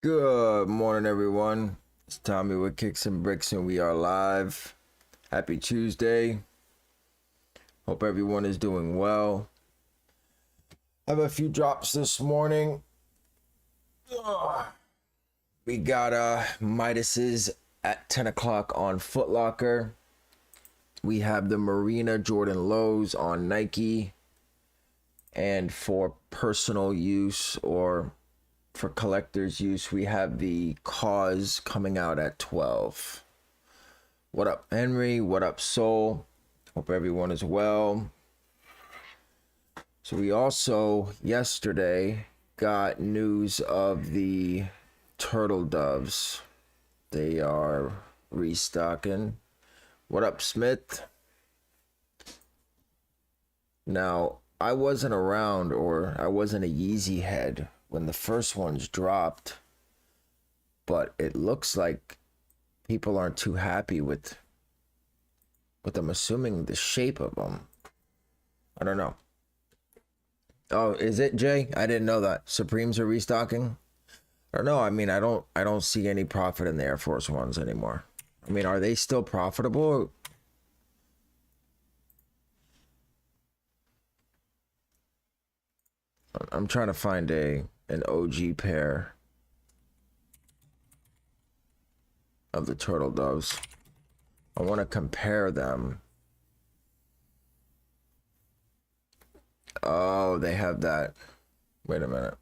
Good morning, everyone. It's Tommy with Kicks and Bricks, and we are live. Happy Tuesday. Hope everyone is doing well. I have a few drops this morning. We got Midas's at 10 o'clock on Footlocker. We have the Marina Jordan Lows on Nike. And for personal use or for collector's use, we have the Cause coming out at 12. What up, Henry? What up, Soul? Hope everyone is well. So we also yesterday got news of the turtle doves. They are restocking. What up, Smith? Now, I wasn't around, or I wasn't a Yeezy head when the first ones dropped, but it looks like people aren't too happy with I'm assuming the shape of them. I don't know. Oh, is it, Jay? I didn't know that. Supremes are restocking. I don't know. I mean, I don't see any profit in the Air Force Ones anymore. I mean, are they still profitable? I'm trying to find an OG pair of the turtle doves. I want to compare them. Oh, they have that. Wait a minute.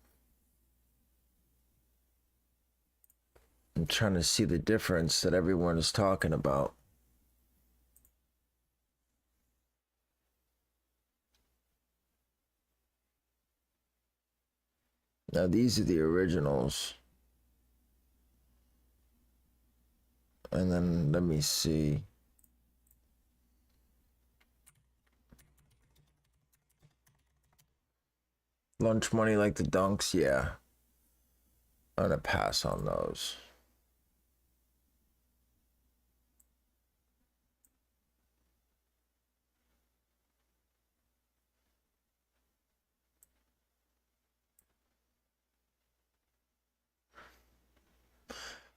I'm trying to see the difference that everyone is talking about. Now, these are the originals. And then let me see. Lunch money like the Dunks, yeah. I'm gonna pass on those.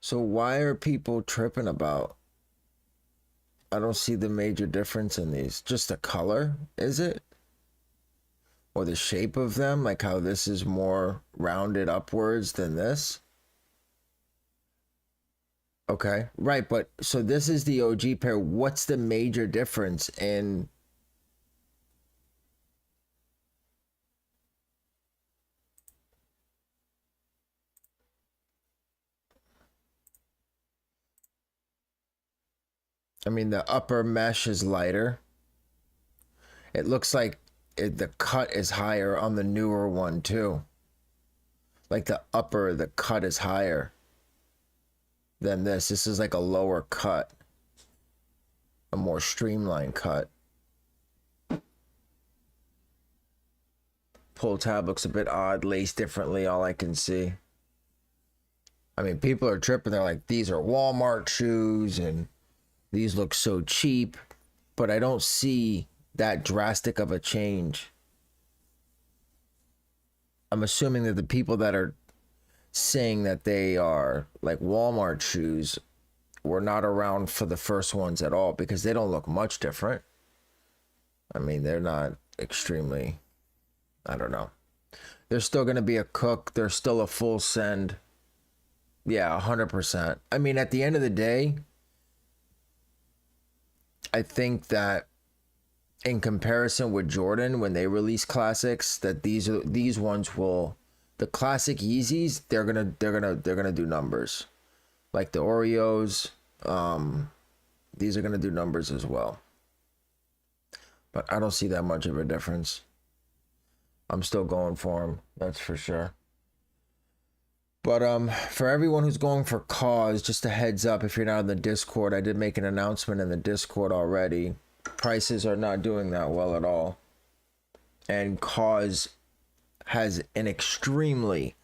So why are people tripping about? I don't see the major difference in these. Just the color, is it? Or the shape of them, like how this is more rounded upwards than this? Okay, right, but so this is the OG pair. What's the major difference in? I mean, the upper mesh is lighter. It looks like the cut is higher on the newer one too. Like the cut is higher than this. This is like a lower cut, a more streamlined cut. Pull tab looks a bit odd, laced differently, all I can see. I mean, people are tripping. They're like, these are Walmart shoes and these look so cheap, but I don't see that drastic of a change. I'm assuming that the people that are saying that they are like Walmart shoes were not around for the first ones at all, because they don't look much different. I mean, they're not extremely, I don't know. They're still going to be a cook. They're still a full send. Yeah, 100%. I mean, at the end of the day, I think that in comparison with Jordan, when they release classics, that these ones will, the classic Yeezys, they're gonna do numbers. Like the Oreos, these are gonna do numbers as well. But I don't see that much of a difference. I'm still going for them, that's for sure. But for everyone who's going for Cause, just a heads up, if you're not in the Discord, I did make an announcement in the Discord already. Prices are not doing that well at all. And Cause has an extremely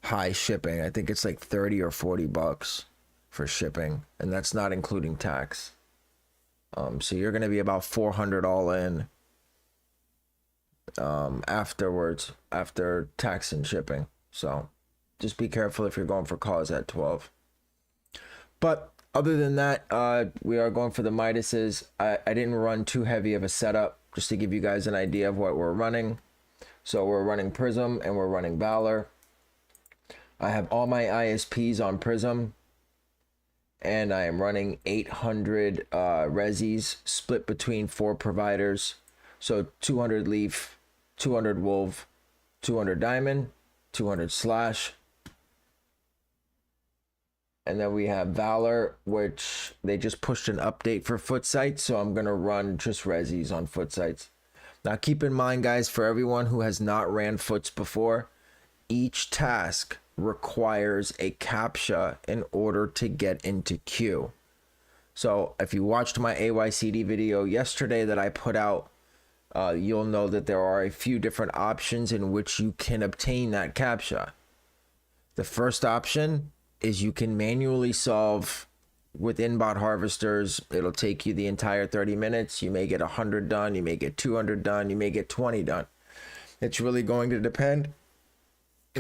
high shipping. I think it's like 30 or 40 bucks for shipping, and that's not including tax. So you're going to be about 400 all in afterwards, after tax and shipping. So Just be careful if you're going for calls at 12. But other than that, we are going for the Midases. I didn't run too heavy of a setup, just to give you guys an idea of what we're running. So we're running Prism and we're running Valor. I have all my ISPs on Prism. And I am running 800 resis split between 4 providers. So 200 leaf, 200 wolf, 200 diamond, 200 slash. And then we have Valor, which they just pushed an update for Footsites. So I'm going to run just resis on Footsites. Now keep in mind, guys, for everyone who has not ran Foots before, each task requires a CAPTCHA in order to get into queue. So if you watched my AYCD video yesterday that I put out, you'll know that there are a few different options in which you can obtain that CAPTCHA. The first option is you can manually solve with inbot harvesters. It'll take you the entire 30 minutes. You may get 100 done, you may get 200 done, you may get 20 done. It's really going to depend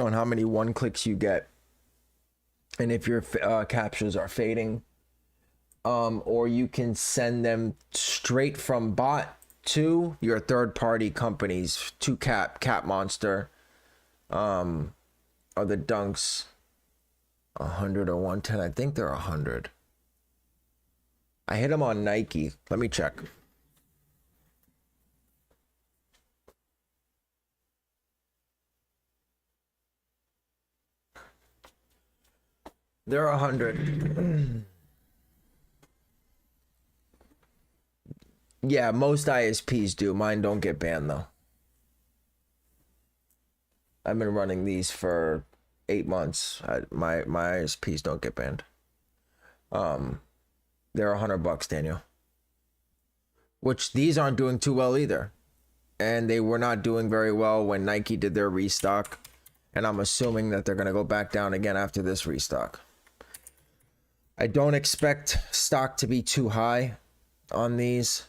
on how many one clicks you get and if your captures are fading, or you can send them straight from bot to your third-party companies, to Cap Monster, or the Dunks. 100 or 110. I think they're 100. I hit them on Nike. Let me check. They're 100. Yeah, most ISPs do. Mine don't get banned though. I've been running these for 8 months. My ISPs don't get banned. They're $100, Daniel. Which these aren't doing too well either. And they were not doing very well when Nike did their restock. And I'm assuming that they're going to go back down again after this restock. I don't expect stock to be too high on these.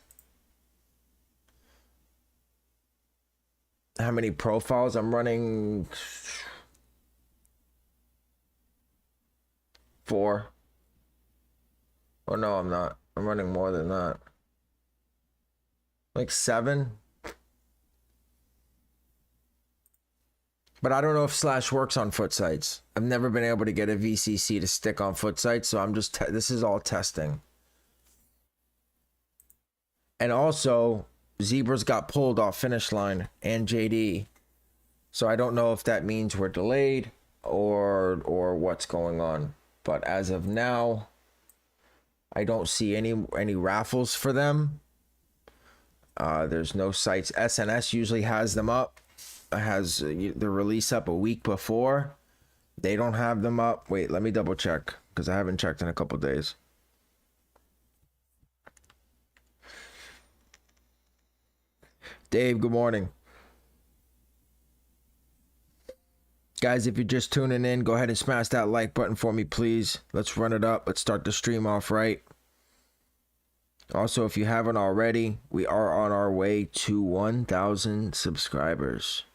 How many profiles? I'm running 4. Oh no, I'm not. I'm running more than that. Like 7. But I don't know if Slash works on Footsites. I've never been able to get a VCC to stick on Footsites, so I'm just this is all testing. And also, Zebras got pulled off finish line and JD. So I don't know if that means we're delayed or what's going on. But as of now, I don't see any raffles for them. There's no sites. SNS usually has them up. Has the release up a week before. They don't have them up. Wait, let me double check because I haven't checked in a couple days. Dave, good morning. Guys, if you're just tuning in, go ahead and smash that like button for me, please. Let's run it up. Let's start the stream off right. Also, if you haven't already, we are on our way to 1,000 subscribers.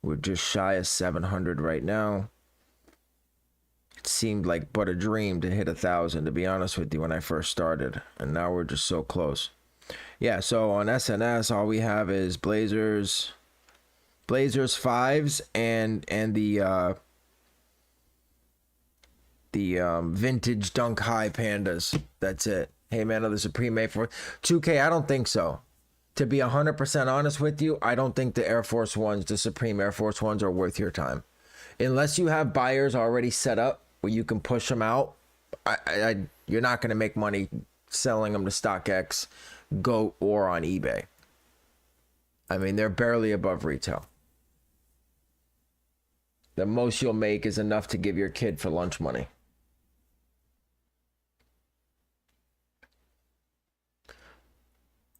We're just shy of 700 right now. It seemed like but a dream to hit 1,000, to be honest with you, when I first started. And now we're just so close. Yeah, so on SNS, all we have is Blazers 5s and the vintage Dunk High Pandas. That's it. Hey man, are the Supreme Air Force 2K? I don't think so. To be 100% honest with you, I don't think the Air Force Ones, the Supreme Air Force Ones, are worth your time. Unless you have buyers already set up where you can push them out, you're not going to make money selling them to StockX, Goat, or on eBay. I mean, they're barely above retail. The most you'll make is enough to give your kid for lunch money.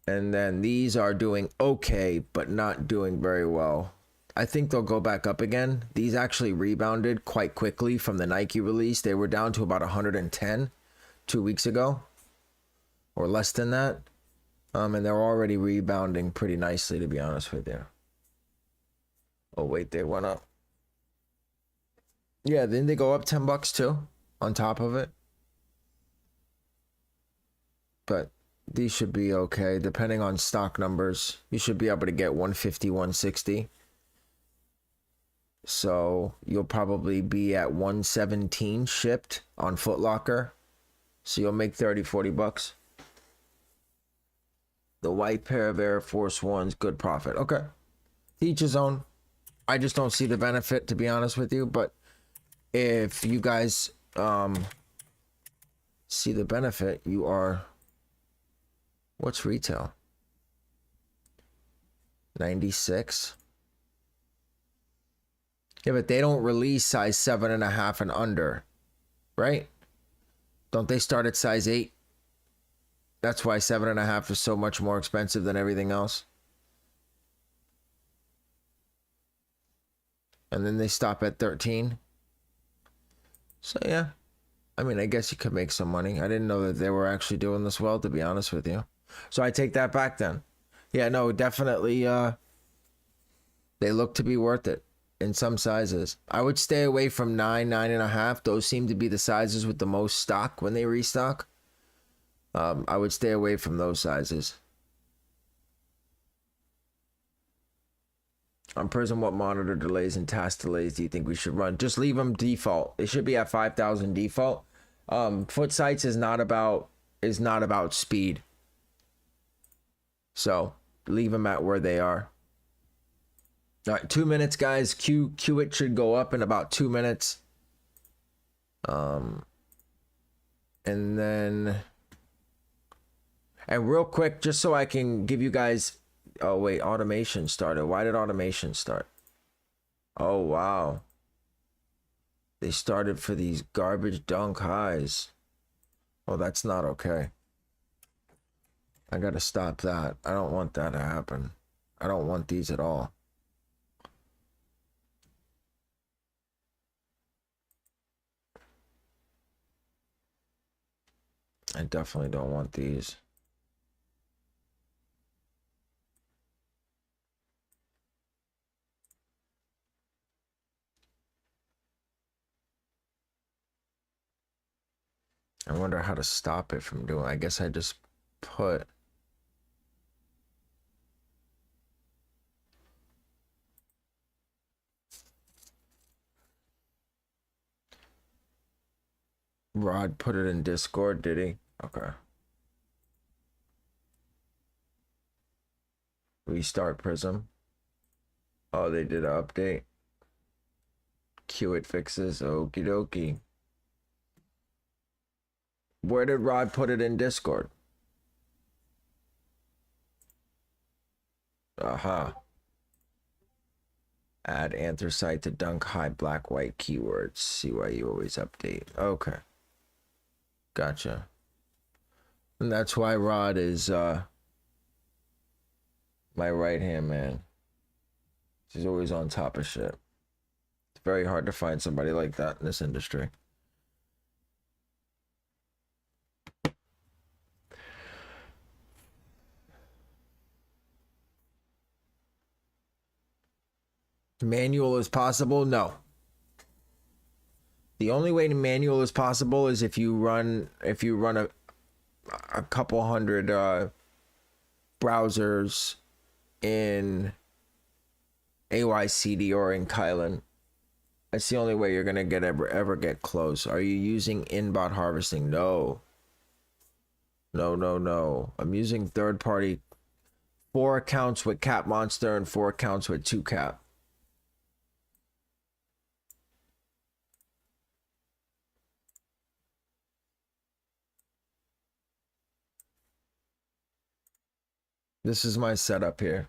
And then these are doing okay, but not doing very well. I think they'll go back up again. These actually rebounded quite quickly from the Nike release. They were down to about 110 2 weeks ago, or less than that. And they're already rebounding pretty nicely, to be honest with you. Oh, wait, they went up. Yeah, then they go up $10 too on top of it. But these should be okay depending on stock numbers. You should be able to get 150, 160. So you'll probably be at 117 shipped on footlocker. So you'll make 30, 40 bucks. The white pair of Air Force Ones, good profit. Okay. Each his own. I just don't see the benefit, to be honest with you. But if you guys see the benefit, you are... What's retail? 96. Yeah, but they don't release size 7.5 and under, right? Don't they start at size 8? That's why 7.5 is so much more expensive than everything else. And then they stop at 13. So yeah, I mean, I guess you could make some money. I didn't know that they were actually doing this well, to be honest with you. So I take that back then. Yeah, no, definitely they look to be worth it in some sizes. I would stay away from 9, 9.5. Those seem to be the sizes with the most stock when they restock. I would stay away from those sizes. On Prism, what monitor delays and task delays do you think we should run? Just leave them default. It should be at 5,000 default. Footsites is not about speed. So leave them at where they are. All right, 2 minutes, guys. Q it should go up in about 2 minutes. And then, and real quick, just so I can give you guys. Oh wait, automation started. Why did automation start? Oh wow. They started for these garbage dunk highs. Oh, that's not okay. I gotta stop that. I don't want that to happen. I don't want these at all. I definitely don't want these. I wonder how to stop it from doing. I guess I just put Rod put it in Discord, did he? Okay. Restart Prism. Oh, they did an update. Q it fixes. Okie dokie. Where did Rod put it in Discord? Aha. Add anthracite to dunk high black white keywords. See why you always update. Okay. Gotcha. And that's why Rod is my right hand man. He's always on top of shit. It's very hard to find somebody like that in this industry. Manual is possible? No. The only way manual is possible is if you run a couple hundred browsers in AYCD or in Kylan. That's the only way you're gonna ever get close. Are you using inbot harvesting? No. No. I'm using third party. 4 accounts with Cap Monster and 4 accounts with 2Cap. This is my setup here.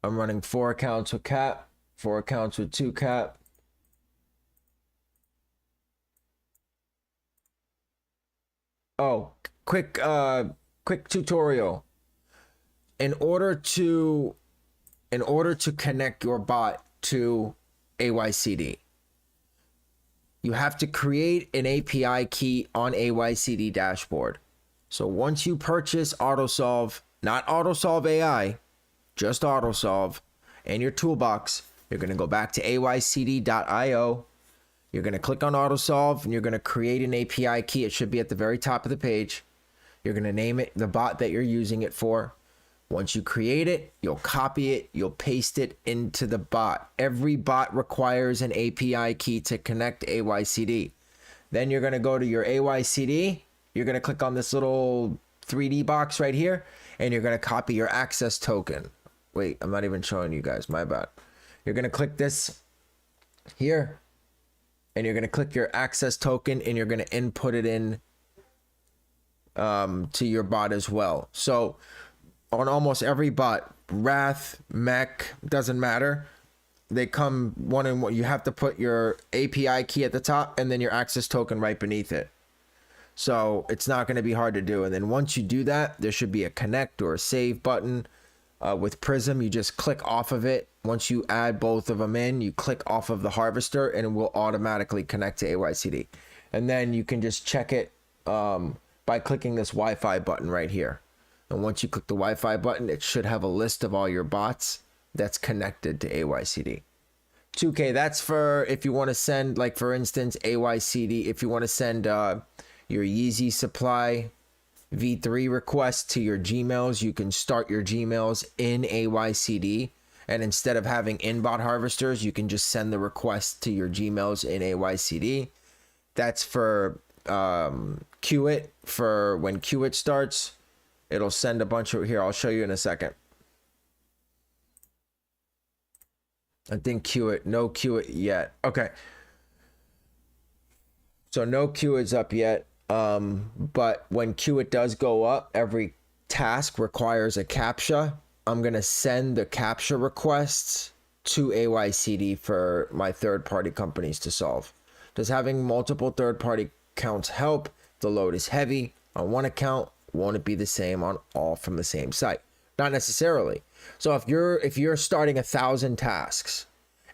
I'm running 4 accounts with Cap, 4 accounts with 2Cap. Oh, quick tutorial. In order to connect your bot to AYCD, you have to create an API key on AYCD dashboard. So once you purchase AutoSolve, not AutoSolve AI, just AutoSolve, and your toolbox, you're going to go back to aycd.io. You're going to click on auto solve and you're going to create an API key. It should be at the very top of the page. You're going to name it the bot that you're using it for. Once you create it, you'll copy it, you'll paste it into the bot. Every bot requires an API key to connect AYCD. Then you're going to go to your AYCD. You're going to click on this little 3D box right here, and you're going to copy your access token. Wait, I'm not even showing you guys, my bad. You're going to click this here, and you're going to click your access token, and you're going to input it in to your bot as well. So on almost every bot, Wrath, Mech, doesn't matter. They come one in one. You have to put your API key at the top and then your access token right beneath it. So it's not going to be hard to do. And then once you do that, there should be a connect or a save button. With Prism, you just click off of it. Once you add both of them in, you click off of the harvester and it will automatically connect to AYCD. And then you can just check it by clicking this Wi-Fi button right here. And once you click the Wi-Fi button, it should have a list of all your bots that's connected to AYCD. 2K, that's for if you want to send, like for instance, AYCD, if you want to send your Yeezy Supply V3 request to your Gmails, you can start your Gmails in AYCD. And instead of having in-bot harvesters, you can just send the request to your Gmails in AYCD. That's for Qt, for when Qt starts. It'll send a bunch of, here, I'll show you in a second. I think Qt, no Qt yet. Okay. So no Qt's up yet. But when Qt does go up, every task requires a CAPTCHA. I'm going to send the CAPTCHA requests to AYCD for my third-party companies to solve. Does having multiple third-party accounts help? The load is heavy on one account. Won't it be the same on all from the same site? Not necessarily. So if you're starting 1,000 tasks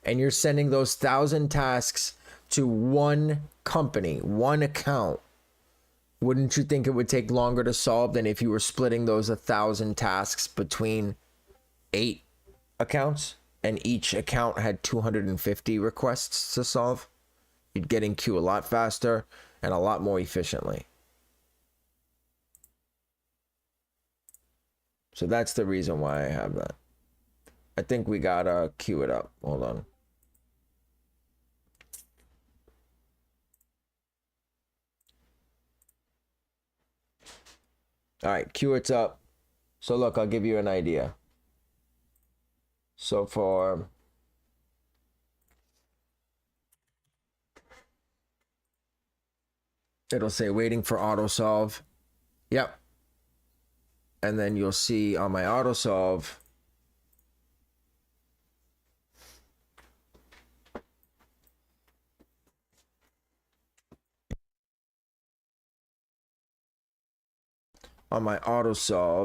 and you're sending those 1,000 tasks to one company, one account, wouldn't you think it would take longer to solve than if you were splitting those 1,000 tasks between 8 accounts and each account had 250 requests to solve? You'd get in queue a lot faster and a lot more efficiently. So that's the reason why I have that. I think we gotta queue it up. Hold on. All right, queue it's up. So look, I'll give you an idea. So for it'll say waiting for auto solve. Yep. And then you'll see on my auto solve,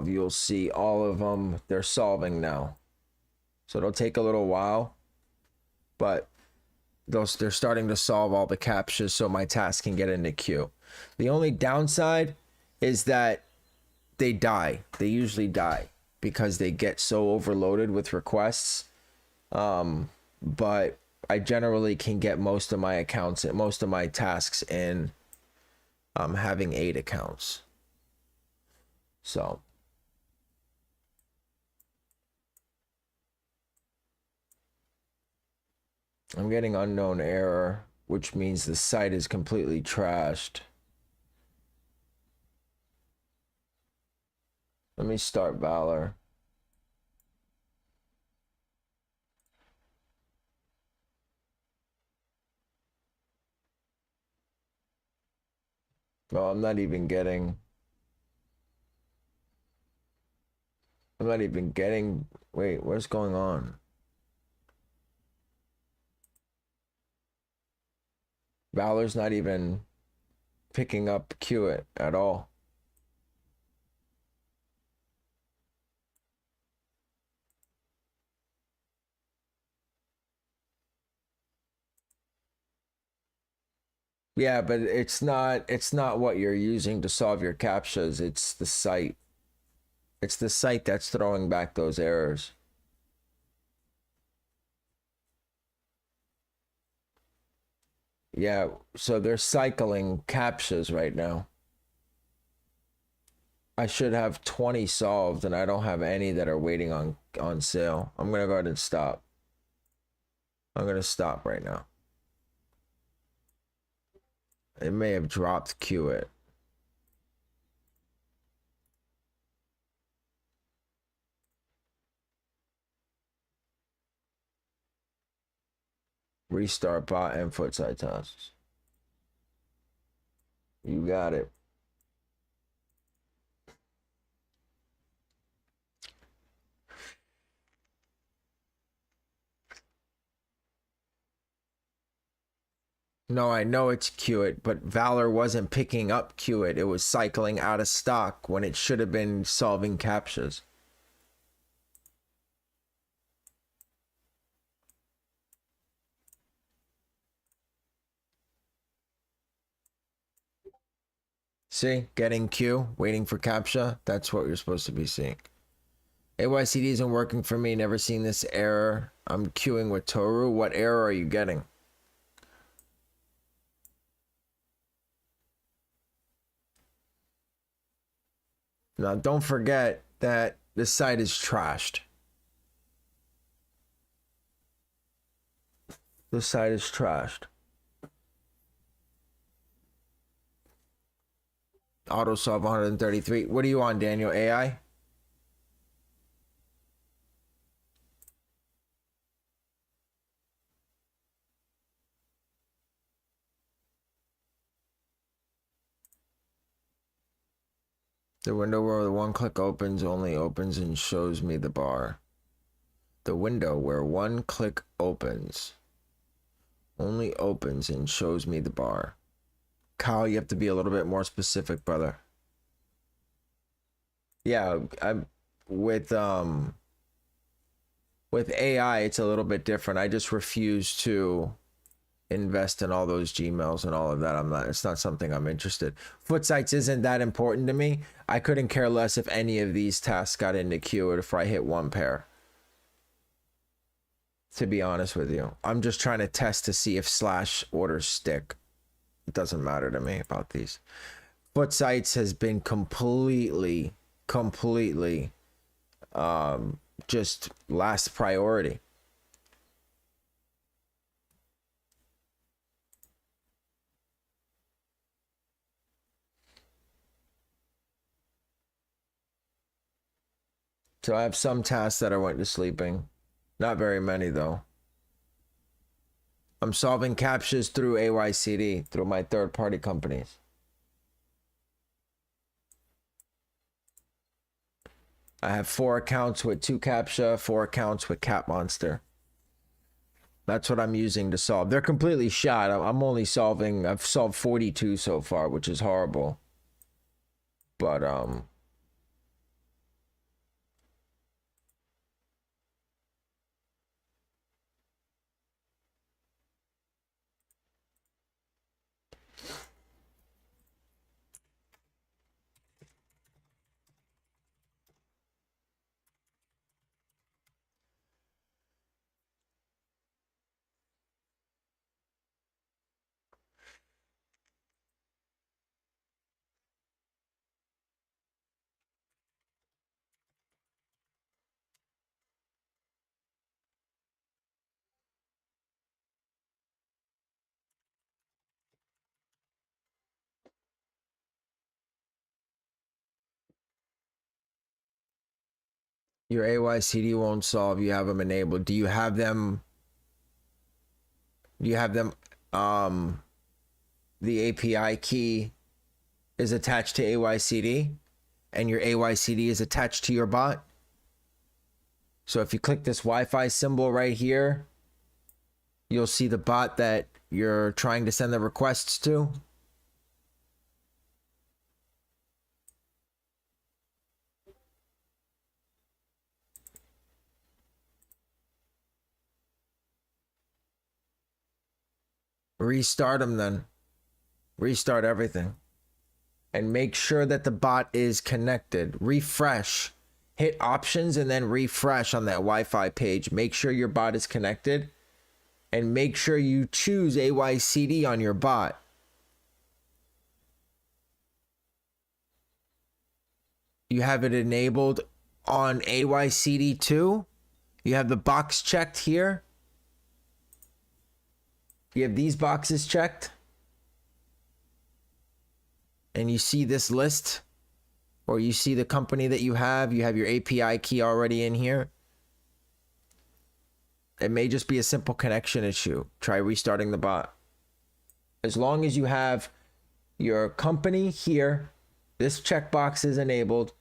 you'll see all of them, they're solving now. So it'll take a little while, but they're starting to solve all the CAPTCHAs so my task can get into queue. The only downside is that they die. They usually die because they get so overloaded with requests. But I generally can get most of my accounts, most of my tasks in having 8 accounts. So I'm getting unknown error, which means the site is completely trashed. Let me start Valor. Well, I'm not even getting, wait, what's going on? Valor's not even picking up Qt at all. Yeah, but it's not what you're using to solve your CAPTCHAs, it's the site. It's the site that's throwing back those errors. Yeah, so they're cycling captchas right now. I should have 20 solved, and I don't have any that are waiting on sale. I'm gonna go ahead and stop. I'm gonna stop right now. It may have dropped Q it. Restart bot and footsite tasks. You got it. No, I know it's Qt, but Valor wasn't picking up Qt. It was cycling out of stock when it should have been solving captchas. See, getting Q, waiting for captcha. That's what you're supposed to be seeing. AYCD isn't working for me. Never seen this error. I'm queuing with Toru. What error are you getting? Now, don't forget that this site is trashed. This site is trashed. Autosolve 133. What are you on, Daniel? AI? The window where the one click opens only opens and shows me the bar. The window where one click opens only opens and shows me the bar. Kyle, you have to be a little bit more specific, brother. Yeah, with AI, it's a little bit different. I just refuse to invest in all those Gmails and all of that. It's not something I'm interested. Footsites isn't that important to me. I couldn't care less if any of these tasks got into queue or if I hit one pair. To be honest with you, I'm just trying to test to see if slash orders stick. It doesn't matter to me about these. Footsites has been completely just last priority. So I have some tasks that I went to sleeping. Not very many though. I'm solving captchas through AYCD, through my third-party companies. I have 4 accounts with 2 captcha, 4 accounts with Cap Monster. That's what I'm using to solve. They're completely shot. I'm only solving, I've solved 42 so far, which is horrible. But your AYCD won't solve. You have them enabled. Do you have them? Do you have them? The API key is attached to AYCD, and your AYCD is attached to your bot. So if you click this Wi-Fi symbol right here, you'll see the bot that you're trying to send the requests to. Restart them then. Restart everything. And make sure that the bot is connected. Refresh. Hit options and then refresh on that Wi-Fi page. Make sure your bot is connected. and make sure you choose AYCD on your bot. You have it enabled on AYCD too. You have the box checked here. You have these boxes checked. And you see this list, or you see the company that you have your API key already in here. It may just be a simple connection issue. Try restarting the bot. As long as you have your company here, this checkbox is enabled,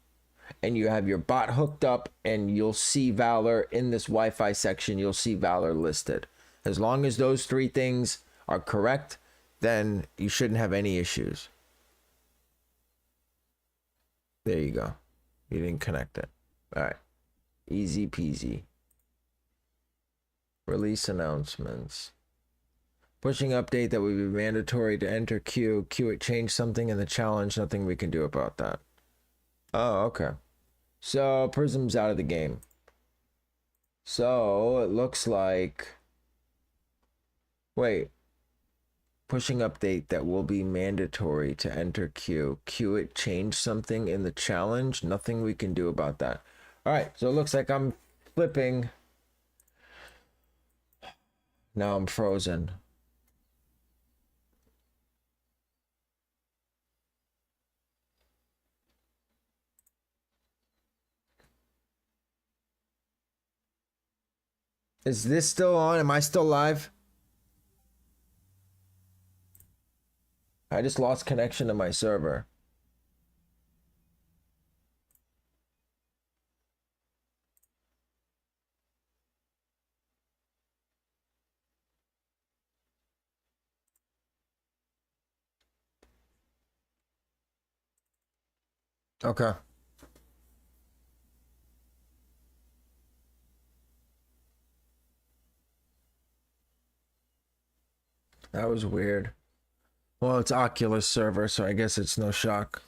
and you have your bot hooked up, and you'll see Valor in this Wi-Fi section. You'll see Valor listed. As long as those three things are correct, then you shouldn't have any issues. There you go. You didn't connect it. All right. Easy peasy. Release announcements. Pushing update that would be mandatory to enter queue. Queue it changed something in the challenge. Nothing we can do about that. Oh, okay. So Prism's out of the game. So it looks like... Wait. Pushing update that will be mandatory to enter queue. Queue it changed something in the challenge. Nothing we can do about that. All right. So it looks like I'm flipping... Now I'm frozen. Is this still on? Am I still live? I just lost connection to my server. Okay. That was weird. Well, it's Oculus server, so I guess it's no shock.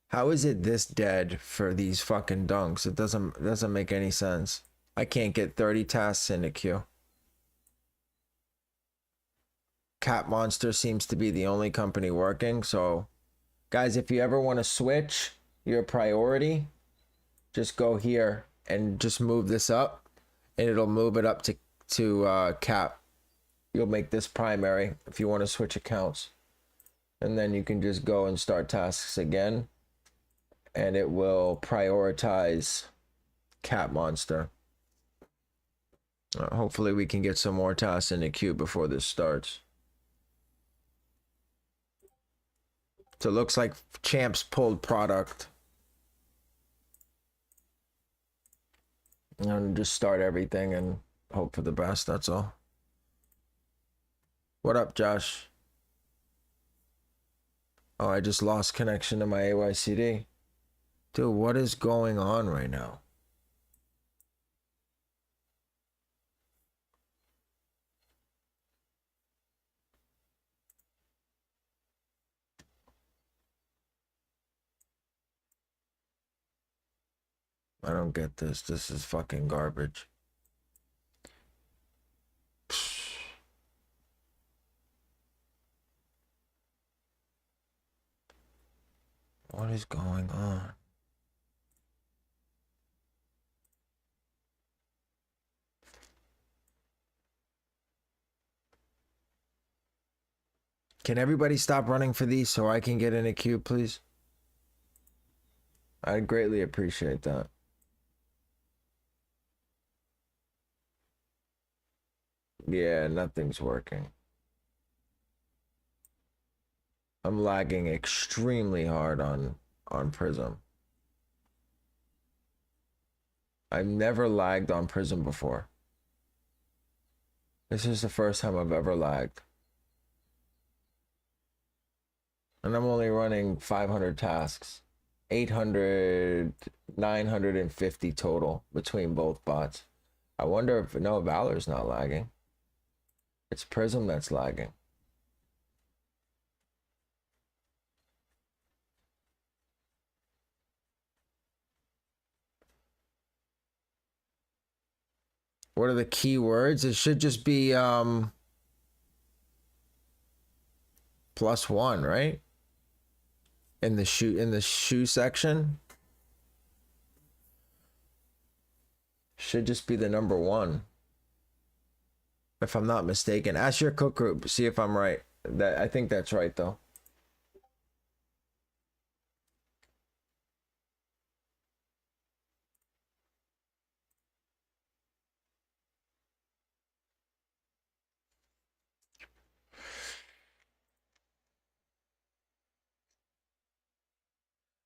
How is it this dead for these fucking dunks? It doesn't make any sense. I can't get 30 tasks in the queue. Cat Monster seems to be the only company working. So, guys, if you ever want to switch your priority, just go here and just move this up, and it'll move it up to Cap. You'll make this primary if you want to switch accounts, and then you can just go and start tasks again, and it will prioritize Cat Monster. Hopefully we can get some more tasks in the queue before this starts. So it looks like Champs pulled product. And just start everything and hope for the best, that's all. What up, Josh? Oh, I just lost connection to my AYCD. Dude, what is going on right now? I don't get this. This is fucking garbage. What is going on? Can everybody stop running for these so I can get in a queue, please? I'd greatly appreciate that. Yeah, nothing's working. I'm lagging extremely hard on Prism. I've never lagged on Prism before. This is the first time I've ever lagged. And I'm only running 500 tasks. 800, 950 total between both bots. I wonder if, no, Valor's not lagging. It's Prism that's lagging. What are the keywords? It should just be +1, right? In the shoe section. Should just be the number 1. If I'm not mistaken. Ask your cook group, see if I'm right. I think that's right though.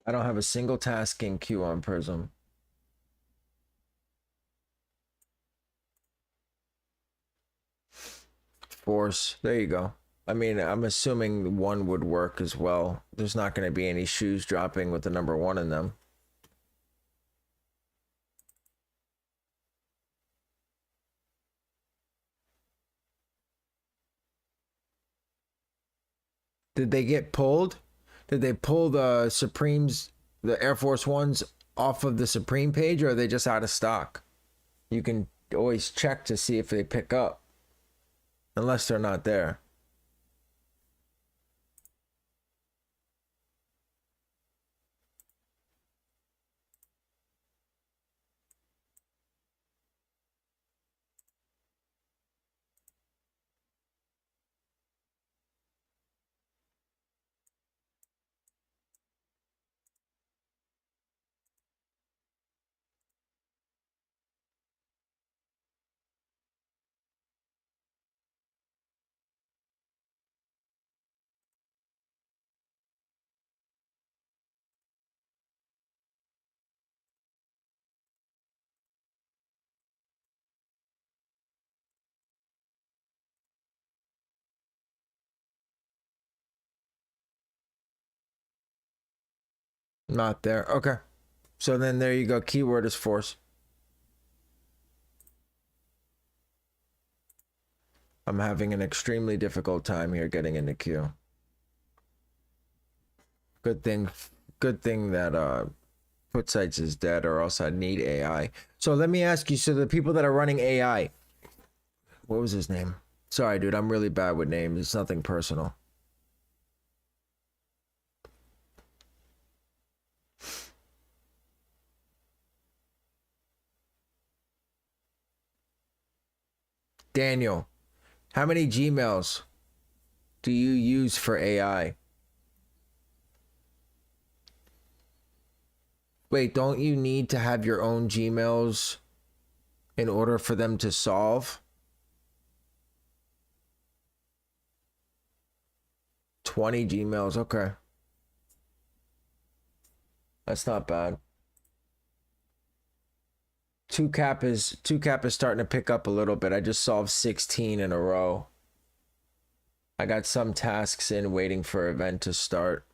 I don't have a single tasking queue on Prism. Force. There you go. I mean, I'm assuming 1 would work as well. There's not going to be any shoes dropping with the number 1 in them. Did they get pulled? Did they pull the Supremes, the Air Force Ones off of the Supreme page, or are they just out of stock? You can always check to see if they pick up, unless they're not there. Not there. Okay. So then there you go. Keyword is force. I'm having an extremely difficult time here getting into queue. Good thing that Footsites is dead, or else I'd need AI. So let me ask you, so the people that are running AI, what was his name? Sorry, dude, I'm really bad with names. It's nothing personal. Daniel, how many Gmails do you use for AI? Wait, don't you need to have your own Gmails in order for them to solve? 20 Gmails, okay. That's not bad. 2cap is starting to pick up a little bit. I just solved 16 in a row. I got some tasks in waiting for event to start.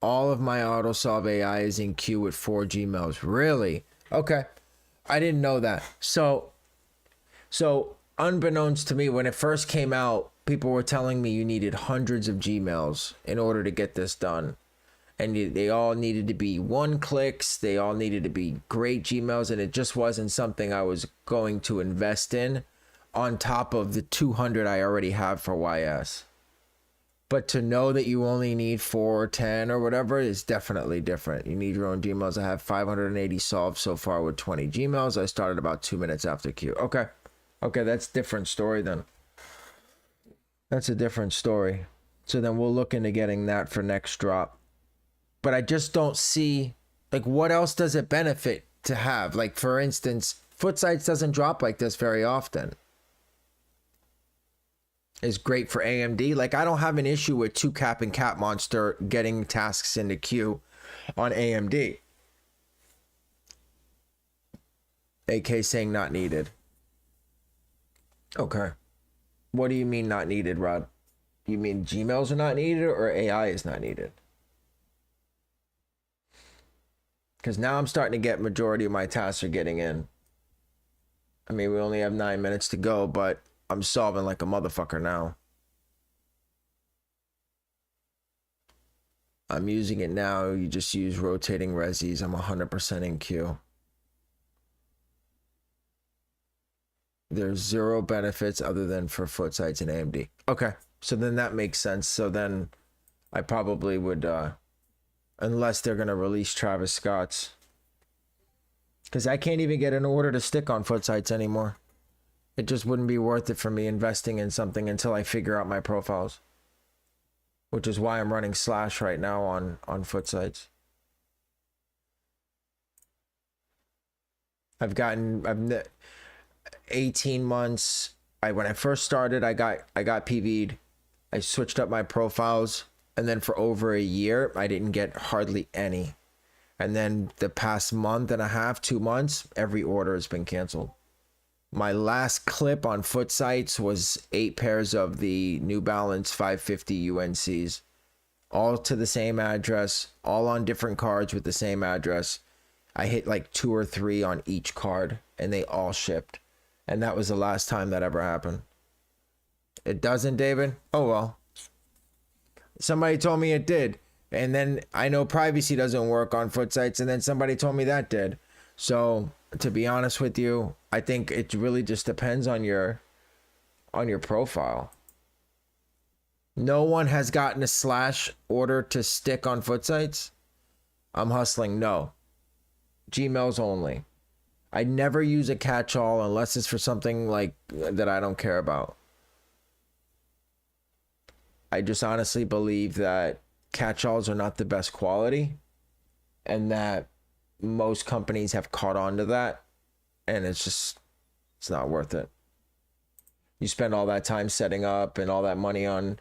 All of my auto solve AI is in queue with 4 Gmails. Really? Okay. I didn't know that. So unbeknownst to me, when it first came out, people were telling me you needed hundreds of Gmails in order to get this done. And they all needed to be 1 clicks. They all needed to be great Gmails. And it just wasn't something I was going to invest in on top of the 200 I already have for YS. But to know that you only need 4 or 10 or whatever is definitely different. You need your own Gmails. I have 580 solved so far with 20 Gmails. I started about 2 minutes after queue. Okay. Okay, that's a different story then. That's a different story. So then we'll look into getting that for next drop. But I just don't see, like, what else does it benefit to have? Like, for instance, Footsites doesn't drop like this very often. Is great for AMD. Like, I don't have an issue with 2cap and Cat Monster getting tasks into queue on AMD. AK saying not needed. Okay. What do you mean not needed, Rod? You mean Gmails are not needed or AI is not needed? Because now I'm starting to get majority of my tasks are getting in. I mean, we only have 9 minutes to go, but I'm solving like a motherfucker now. I'm using it now. You just use rotating resis. I'm 100% in queue. There's zero benefits other than for Footsites and AMD. Okay, so then that makes sense. So then I probably would, unless they're gonna release Travis Scott's, because I can't even get an order to stick on Footsites anymore. It just wouldn't be worth it for me investing in something until I figure out my profiles, which is why I'm running Slash right now on Footsites. I've 18 months. When I first started, I got PV'd. I switched up my profiles, and then for over a year, I didn't get hardly any. And then the past month and a half, 2 months, every order has been canceled. My last clip on Footsites was 8 pairs of the New Balance 550 UNCs, all to the same address, all on different cards with the same address. I hit like 2 or 3 on each card, and they all shipped. And that was the last time that ever happened. It doesn't, David? Oh, well. Somebody told me it did. And then I know privacy doesn't work on Footsites, and then somebody told me that did. So, to be honest with you, I think it really just depends on your profile. No one has gotten a Slash order to stick on Footsites. I'm hustling. No. Gmails only. I never use a catch-all unless it's for something like that I don't care about. I just honestly believe that catch-alls are not the best quality, and that most companies have caught on to that, and it's not worth it. You spend all that time setting up and all that money on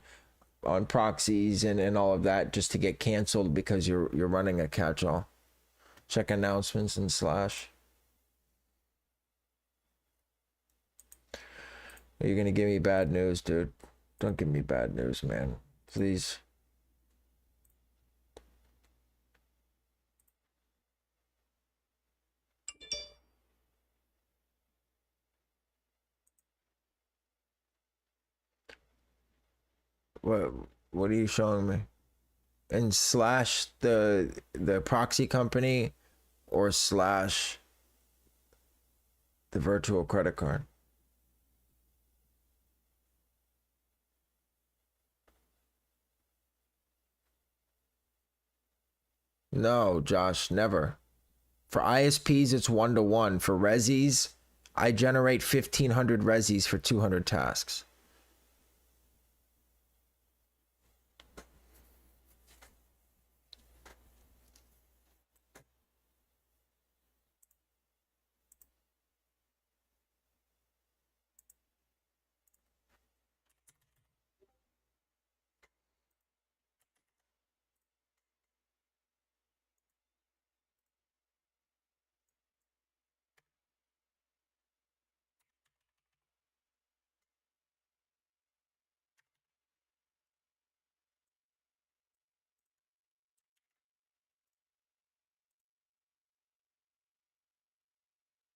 proxies and all of that just to get canceled because you're running a catch-all. Check announcements and Slash. You're gonna give me bad news, dude. Don't give me bad news, man. Please. What are you showing me? And Slash the proxy company, or Slash the virtual credit card? No, Josh, never. For ISPs, it's 1-to-1. For resis, I generate 1,500 resis for 200 tasks.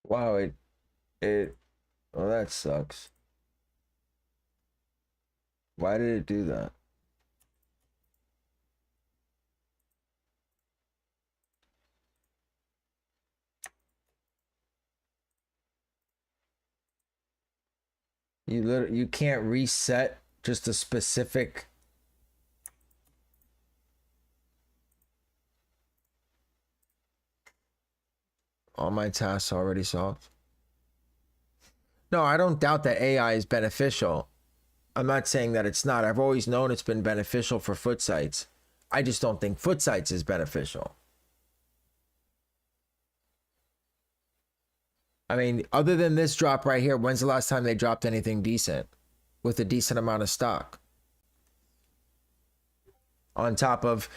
Wow, well, that sucks. Why did it do that? You can't reset just a specific. All my tasks already solved. No, I don't doubt that AI is beneficial. I'm not saying that it's not. I've always known it's been beneficial for Footsites. I just don't think Footsites is beneficial. I mean, other than this drop right here, when's the last time they dropped anything decent with a decent amount of stock? On top of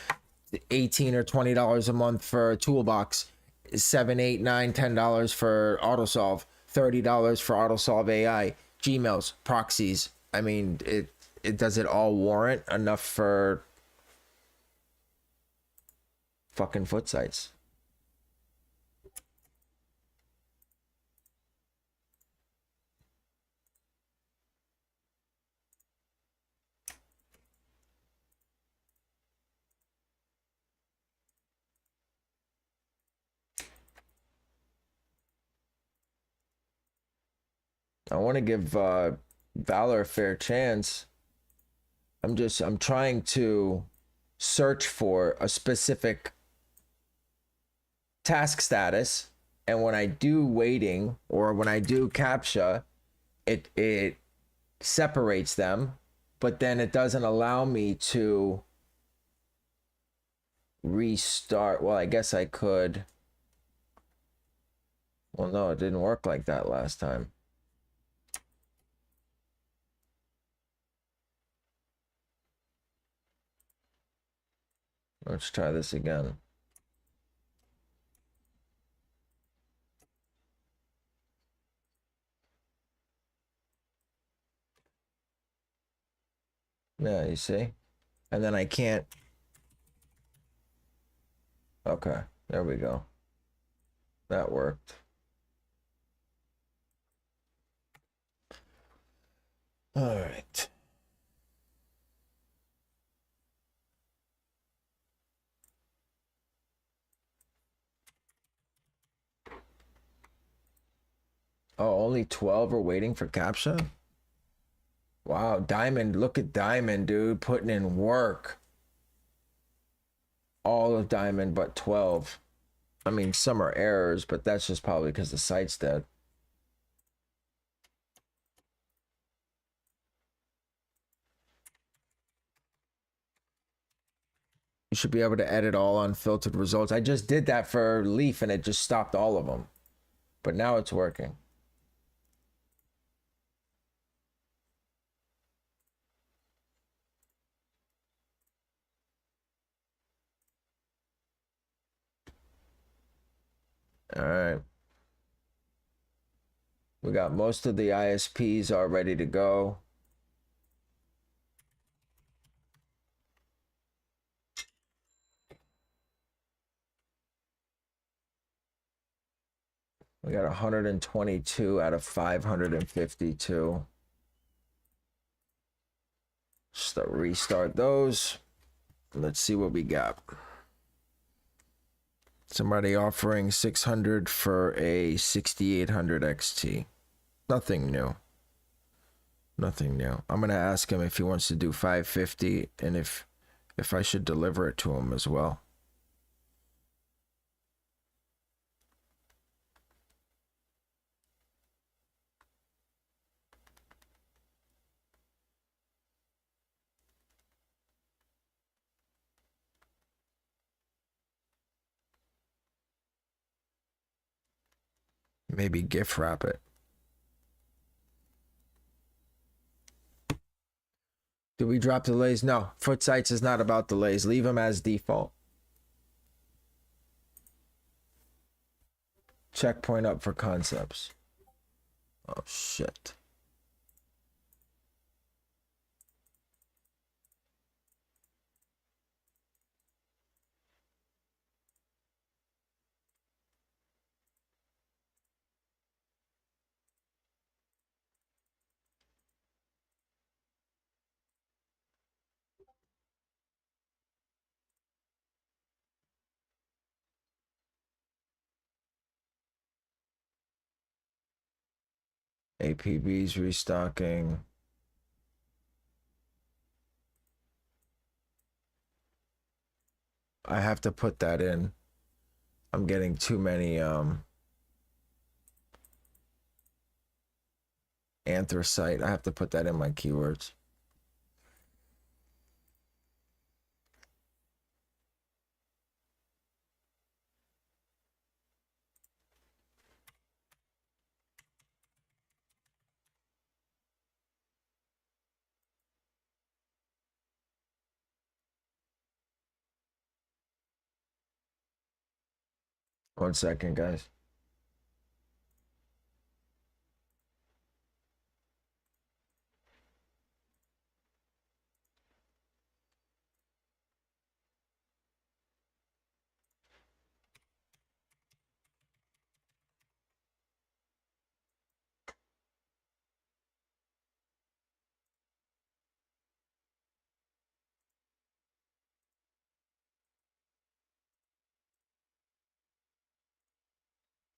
$18 or $20 a month for a toolbox, $7, $8, $9, $10 for AutoSolve, $30 for AutoSolve AI, Gmails, proxies. I mean, it does it all warrant enough for fucking Footsites? I want to give Valor a fair chance. I'm trying to search for a specific task status, and when I do waiting or when I do captcha, it separates them, but then it doesn't allow me to restart. Well, I guess I could. Well, no, it didn't work like that last time. Let's try this again. Yeah, you see? And then I can't. Okay, there we go. That worked. All right. Oh, only 12 are waiting for captcha? Wow, Diamond, look at Diamond, dude, putting in work. All of Diamond but 12. I mean, some are errors, but that's just probably because the site's dead. You should be able to edit all unfiltered results. I just did that for Leaf and it just stopped all of them. But now it's working. All right. We got most of the ISPs all ready to go. We got 122 out of 552. Just restart those. Let's see what we got. Somebody offering 600 for a 6800 XT. Nothing new. Nothing new. I'm gonna ask him if he wants to do 550 and if I should deliver it to him as well. Maybe gift wrap it. Do we drop delays? No. Footsites is not about delays. Leave them as default. Checkpoint up for concepts. Oh, shit. APB's restocking. I have to put that in. I'm getting too many anthracite. I have to put that in my keywords. One second, guys.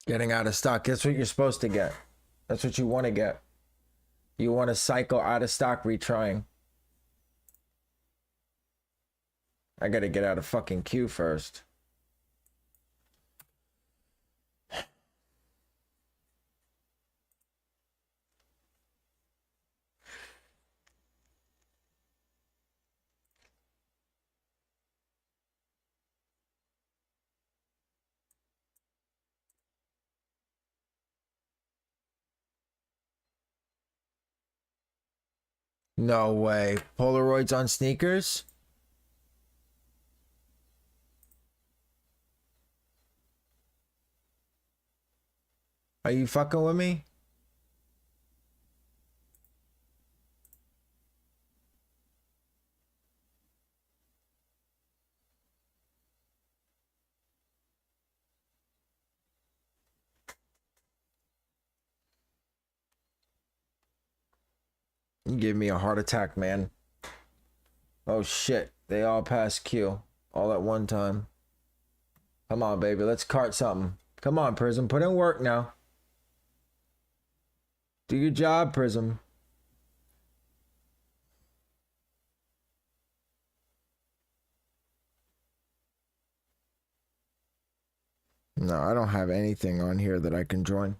Getting out of stock. That's what you're supposed to get. That's what you want to get. You want to cycle out of stock retrying. I gotta get out of fucking queue first. No way. Polaroids on sneakers? Are you fucking with me? You gave me a heart attack, man. Oh shit. They all passed Q. All at one time. Come on, baby. Let's cart something. Come on, Prism. Put in work now. Do your job, Prism. No, I don't have anything on here that I can join.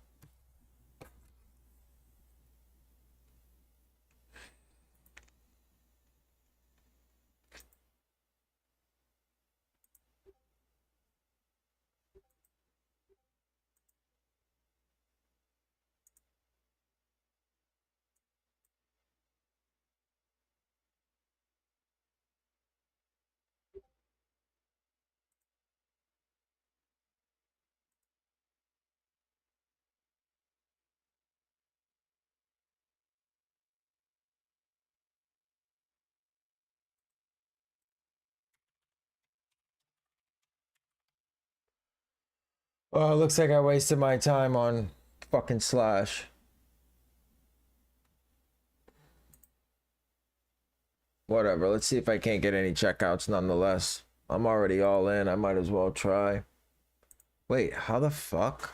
Oh, it looks like I wasted my time on fucking Slash. Whatever. Let's see if I can't get any checkouts nonetheless. I'm already all in. I might as well try. Wait, how the fuck?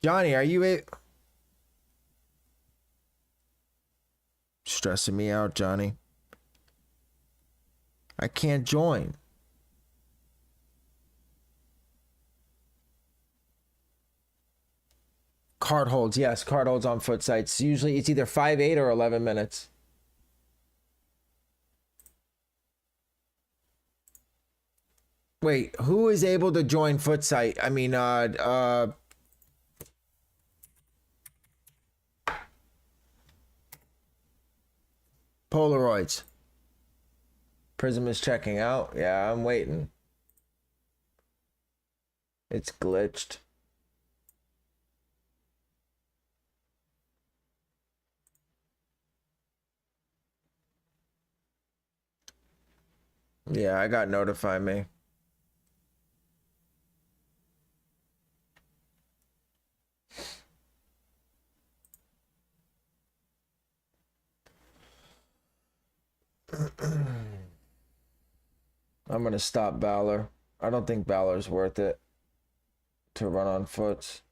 Johnny, are you stressing me out, Johnny? I can't join. Card holds, yes, card holds on Footsites. Usually it's either 5, 8, or 11 minutes. Wait, who is able to join Footsite? I mean, Polaroids. Prism is checking out. Yeah, I'm waiting. It's glitched. Yeah, I got notify me. I'm gonna stop Valor. I don't think Valor's worth it to run on foots.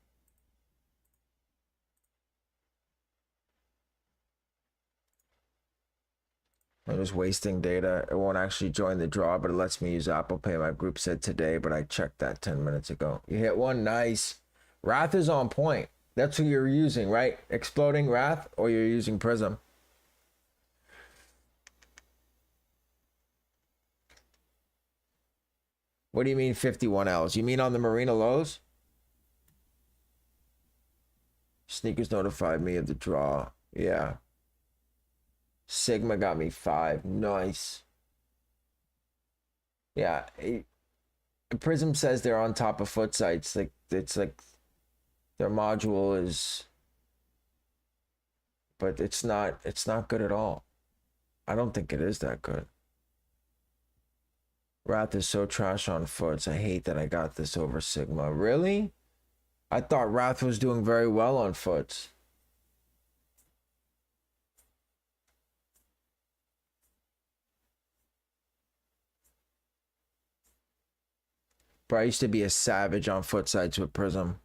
I'm just wasting data. It won't actually join the draw, but it lets me use Apple Pay. My group said today, but I checked that 10 minutes ago. You hit one, nice. Wrath is on point. That's who you're using, right? Exploding Wrath, or you're using Prism. What do you mean 51Ls? You mean on the Marina lows? Sneakers notified me of the draw. Yeah. Sigma got me 5. Nice. Yeah. Prism says they're on top of Footsites. Like, it's like their module is, but it's not good at all. I don't think it is that good. Wrath is so trash on foots. I hate that I got this over Sigma. Really? I thought Wrath was doing very well on foots. But I used to be a savage on Footsites with Prism.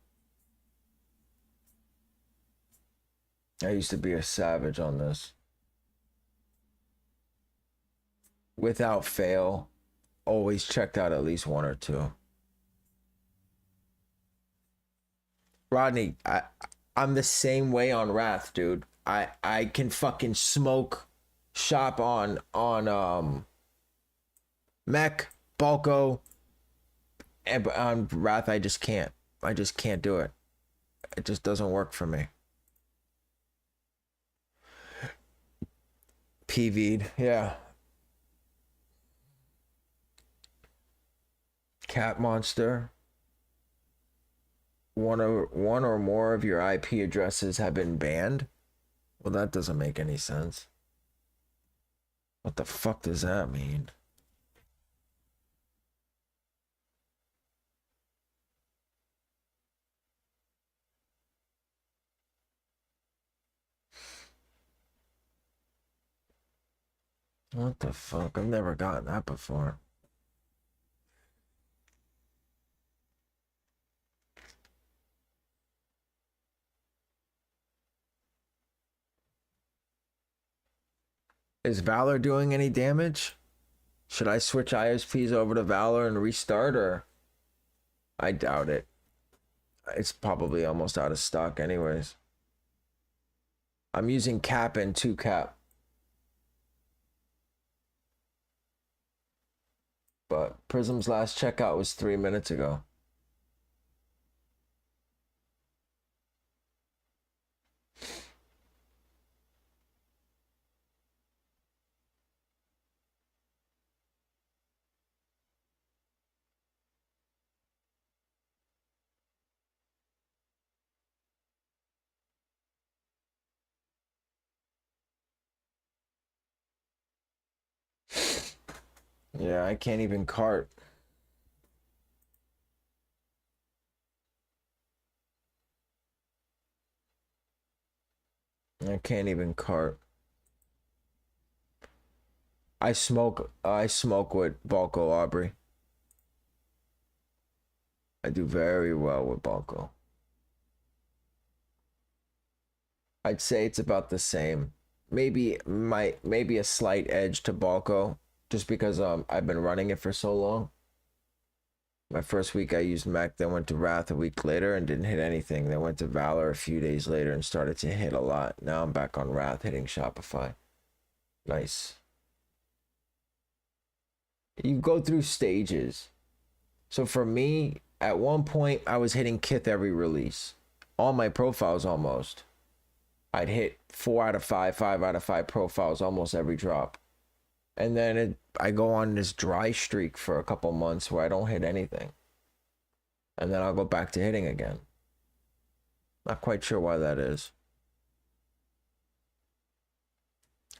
I used to be a savage on this. Without fail, always checked out at least one or two. Rodney, I'm the same way on Wrath, dude. I can fucking smoke shop on Mech, Balco, and on Wrath I just can't. I just can't do it. It just doesn't work for me. PV'd, yeah. Cat Monster. One or more of your IP addresses have been banned. Well, that doesn't make any sense. What the fuck does that mean? What the fuck? I've never gotten that before. Is Valor doing any damage? Should I switch ISPs over to Valor and restart, or? I doubt it. It's probably almost out of stock anyways. I'm using cap and 2cap. But Prism's last checkout was 3 minutes ago. Yeah, I can't even cart. I can't even cart. I smoke with Balco Aubrey. I do very well with Balco. I'd say it's about the same. Maybe a slight edge to Balco, just because I've been running it for so long. My first week I used Mech, then went to Wrath a week later and didn't hit anything. Then went to Valor a few days later and started to hit a lot. Now I'm back on Wrath hitting Shopify. Nice. You go through stages. So for me, at one point I was hitting Kith every release. All my profiles almost. I'd hit 4 out of 5, 5 out of 5 profiles almost every drop. And then I go on this dry streak for a couple months where I don't hit anything. And then I'll go back to hitting again. Not quite sure why that is.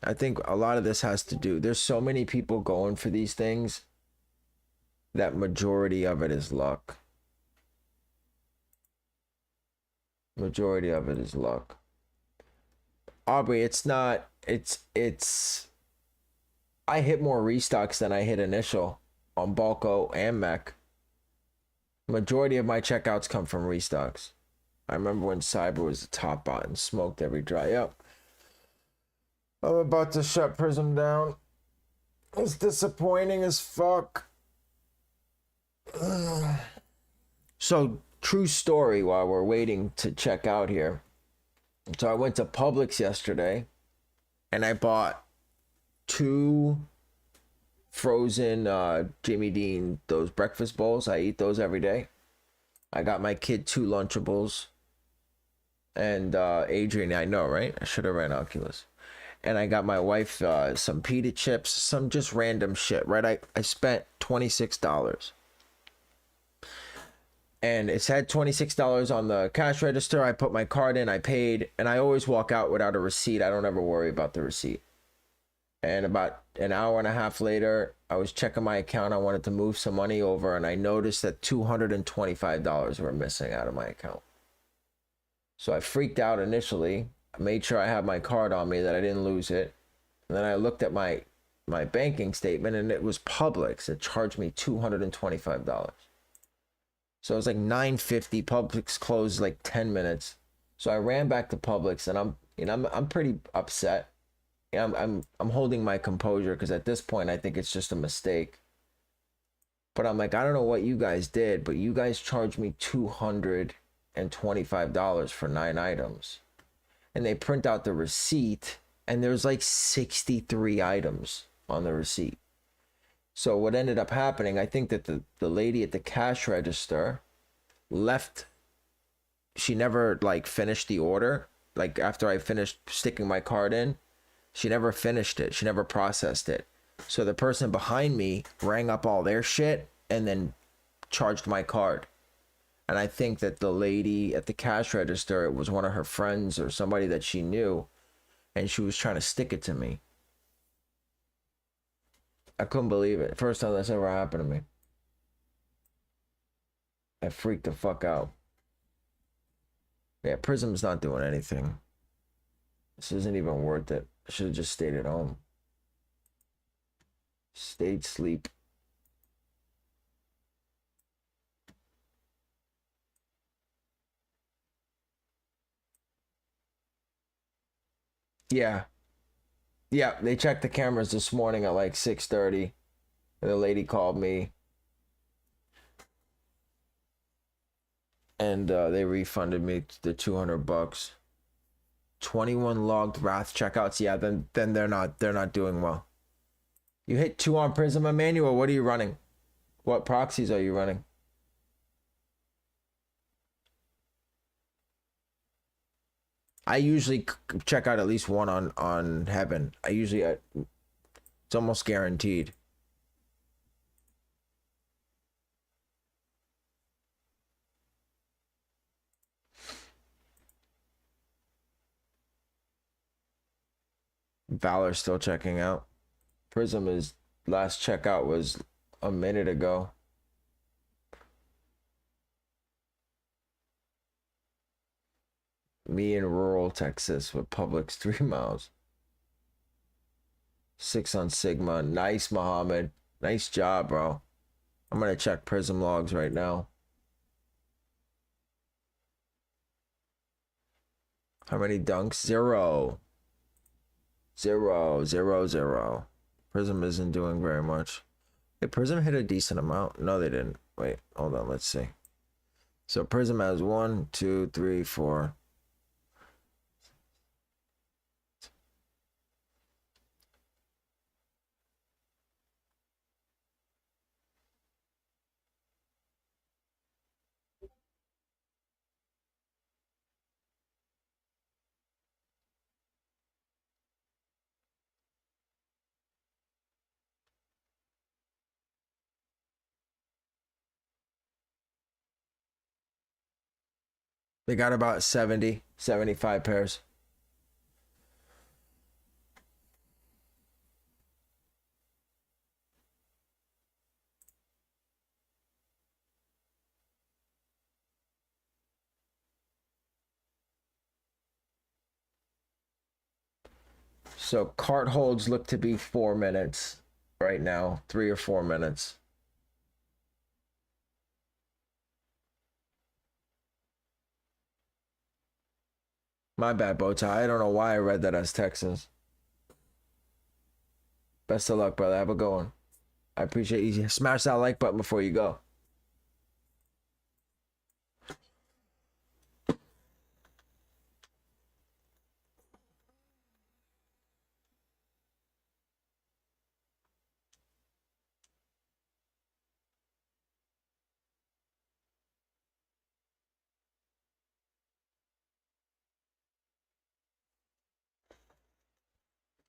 I think a lot of this has to do, there's so many people going for these things that majority of it is luck. Majority of it is luck. Aubrey, it's not, it's I hit more restocks than I hit initial on Balco and Mech. Majority of my checkouts come from restocks. I remember when Cyber was the top bot and smoked every dry up. I'm about to shut Prism down. It's disappointing as fuck. So, true story while we're waiting to check out here. So I went to Publix yesterday and I bought 2 frozen Jimmy Dean, those breakfast bowls. I eat those every day. I got my kid 2 Lunchables. And Adrian, I know, right? I should have ran Oculus. And I got my wife some pita chips, some just random shit, right? I spent $26. And it said $26 on the cash register. I put my card in, I paid, and I always walk out without a receipt. I don't ever worry about the receipt. And about an hour and a half later, I was checking my account. I wanted to move some money over, and I noticed that $225 were missing out of my account. So I freaked out initially. I made sure I had my card on me, that I didn't lose it. And then I looked at my banking statement, and it was Publix. It charged me $225. So it was like $9.50. Publix closed like 10 minutes. So I ran back to Publix, and You know, I'm pretty upset. Yeah, I'm holding my composure because at this point I think it's just a mistake. But I'm like, I don't know what you guys did, but you guys charged me $225 for 9 items. And they print out the receipt and there's like 63 items on the receipt. So what ended up happening, I think that the lady at the cash register left. She never like finished the order. Like after I finished sticking my card in, she never finished it. She never processed it. So the person behind me rang up all their shit and then charged my card. And I think that the lady at the cash register, it was one of her friends or somebody that she knew, and she was trying to stick it to me. I couldn't believe it. First time that's ever happened to me. I freaked the fuck out. Yeah, Prism's not doing anything. This isn't even worth it. I should have just stayed at home. Stayed sleep. Yeah. Yeah, they checked the cameras this morning at like 6:30. And the lady called me. And they refunded me the $200. 21 logged wrath checkouts. Yeah, then they're not doing well. You hit 2 on Prism, Emmanuel. What are you running? What proxies are you running? I usually check out at least 1 on Heaven. I usually it's almost guaranteed. Valor still checking out. Prism is last checkout was a minute ago. Me in rural Texas with Publix 3 miles. 6 on Sigma. Nice, Muhammad. Nice job, bro. I'm gonna check Prism logs right now. How many dunks? 0. 0, 0, 0. Prism isn't doing very much. Hey, Prism hit a decent amount. No, they didn't. Wait, hold on. Let's see. So Prism has 1, 2, 3, 4. They got about 70, 75 pairs. So cart holds look to be 4 minutes right now, 3 or 4 minutes. My bad, Bowtie. I don't know why I read that as Texas. Best of luck, brother. Have a good one. I appreciate you. Smash that like button before you go.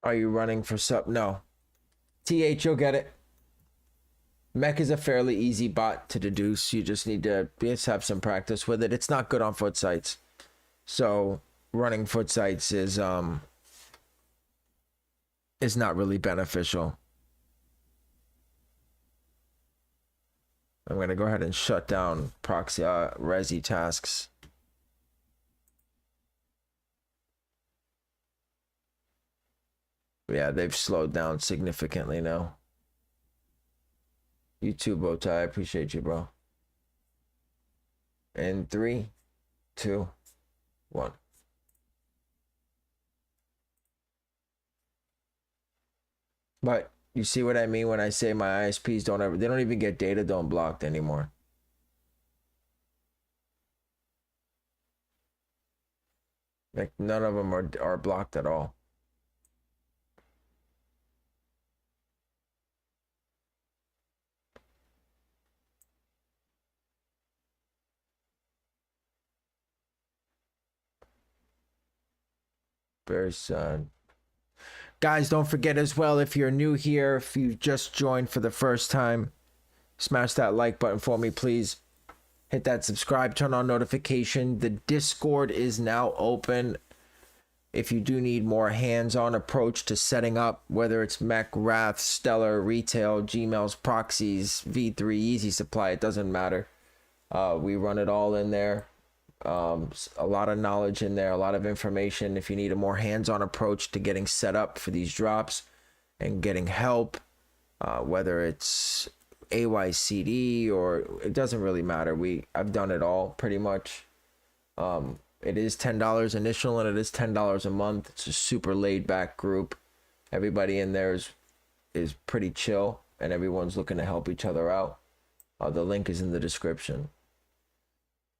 Are you running for sub? No. TH, you'll get it. Mech is a fairly easy bot to deduce. You just need to just have some practice with it. It's not good on Footsites. So running Footsites is not really beneficial. I'm going to go ahead and shut down proxy resi tasks. Yeah, they've slowed down significantly now. You too, Bowtie. I appreciate you, bro. In 3, 2, 1. But you see what I mean when I say my ISPs don't ever, they don't even get data don't blocked anymore. Like none of them are blocked at all. Very sad. Guys, don't forget as well, if you're new here, if you just joined for the first time, smash that like button for me, please. Hit that subscribe, turn on notification. The Discord is now open. If you do need more hands-on approach to setting up, whether it's Mech, Wrath, Stellar, Retail, Gmails, Proxies, V3, Easy Supply, it doesn't matter. We run it all in there. A lot of knowledge in there, a lot of information. If you need a more hands-on approach to getting set up for these drops and getting help, whether it's AYCD or it doesn't really matter. I've done it all pretty much. It is $10 initial and it is $10 a month. It's a super laid back group. Everybody in there is pretty chill and everyone's looking to help each other out. The link is in the description.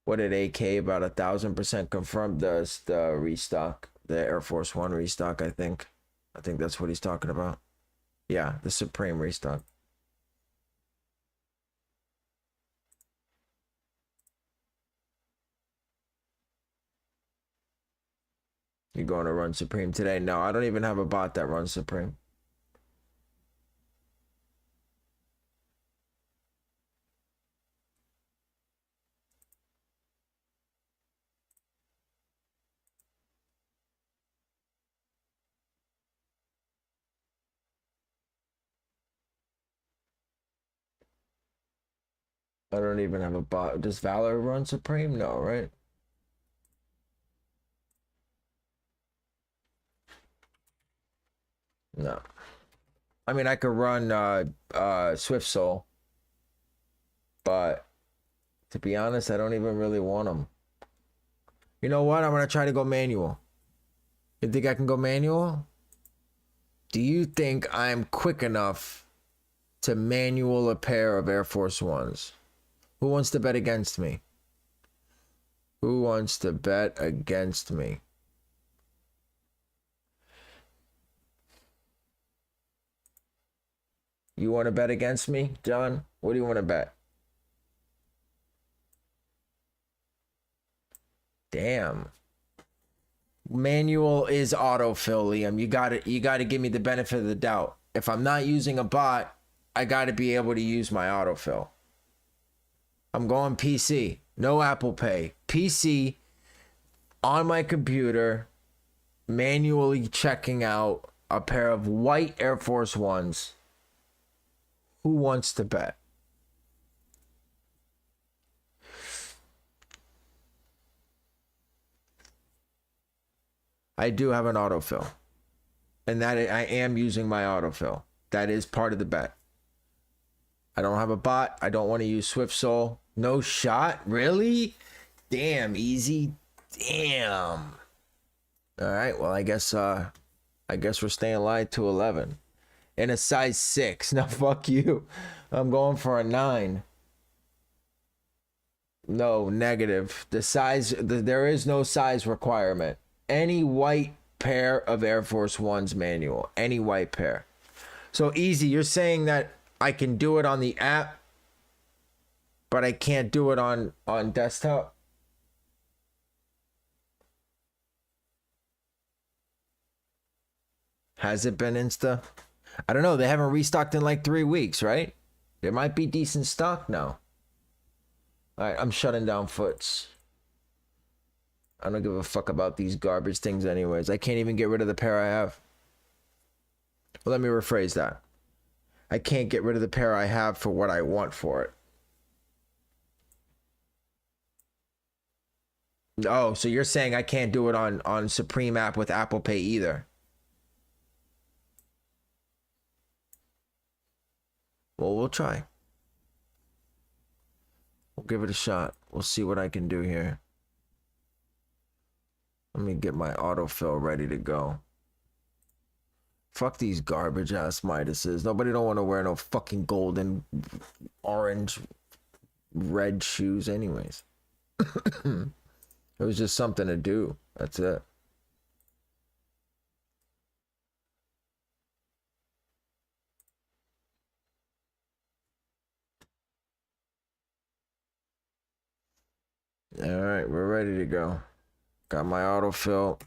What did AK about 1,000% confirmed the restock, the Air Force One restock? I think that's what he's talking about. Yeah, the Supreme restock. You going to run Supreme today? No, I don't even have a bot that runs Supreme. I don't even have a bot. Does Valor run Supreme? No, right? No. I mean, I could run Swift Soul, but to be honest, I don't even really want them. You know what? I'm gonna try to go manual. You think I can go manual? Do you think I'm quick enough to manual a pair of Air Force Ones? Who wants to bet against me? Who wants to bet against me? You want to bet against me, John? What do you want to bet? Damn. Manual is autofill, Liam. You got to give me the benefit of the doubt. If I'm not using a bot, I got to be able to use my autofill. I'm going PC. No Apple Pay. PC on my computer, manually checking out a pair of white Air Force Ones. Who wants to bet? I do have an autofill. And that I am using my autofill. That is part of the bet. I don't have a bot. I don't want to use Swift Soul. No shot? Really? Damn, easy. Damn. All right, well, I guess we're staying live to 11. In a size 6. Now, fuck you. I'm going for a 9. No, negative. There is no size requirement. Any white pair of Air Force Ones manual. Any white pair. So, easy. You're saying that I can do it on the app, but I can't do it on desktop? Has it been Insta? I don't know. They haven't restocked in like 3 weeks, right? There might be decent stock now. All right, I'm shutting down Foots. I don't give a fuck about these garbage things anyways. I can't even get rid of the pair I have. Well, let me rephrase that. I can't get rid of the pair I have for what I want for it. Oh, so you're saying I can't do it on Supreme app with Apple Pay either? Well, we'll try. We'll give it a shot. We'll see what I can do here. Let me get my autofill ready to go. Fuck these garbage ass Midases. Nobody don't want to wear no fucking golden, orange, red shoes anyways. It was just something to do. That's it. All right, we're ready to go. Got my autofill.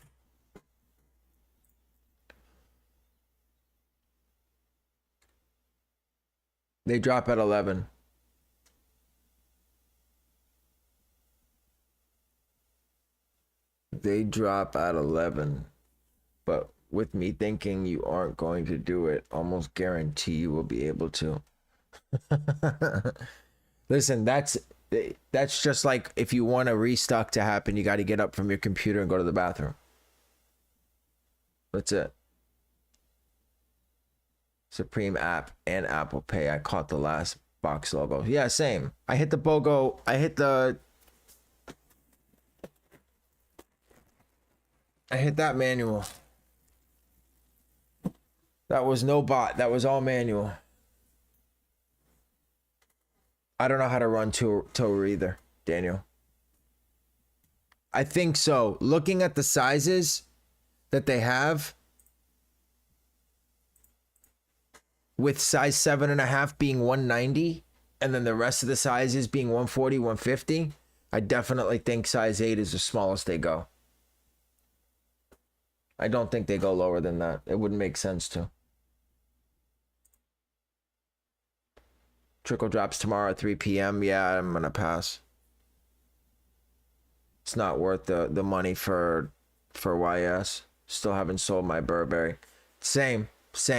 They drop at 11. They drop at 11. But with me thinking you aren't going to do it, almost guarantee you will be able to. Listen, that's just like if you want a restock to happen, you got to get up from your computer and go to the bathroom. That's it. Supreme app and Apple Pay. I caught the last box logo. Yeah, same. I hit the BOGO. I hit that manual. That was no bot. That was all manual. I don't know how to run Tower either, Daniel. I think so. Looking at the sizes that they have, with size 7.5 being 190, and then the rest of the sizes being 140, 150, I definitely think size 8 is the smallest they go. I don't think they go lower than that. It wouldn't make sense to. Trickle drops tomorrow at 3 p.m. Yeah, I'm gonna pass. It's not worth the money for YS. Still haven't sold my Burberry. Same. It's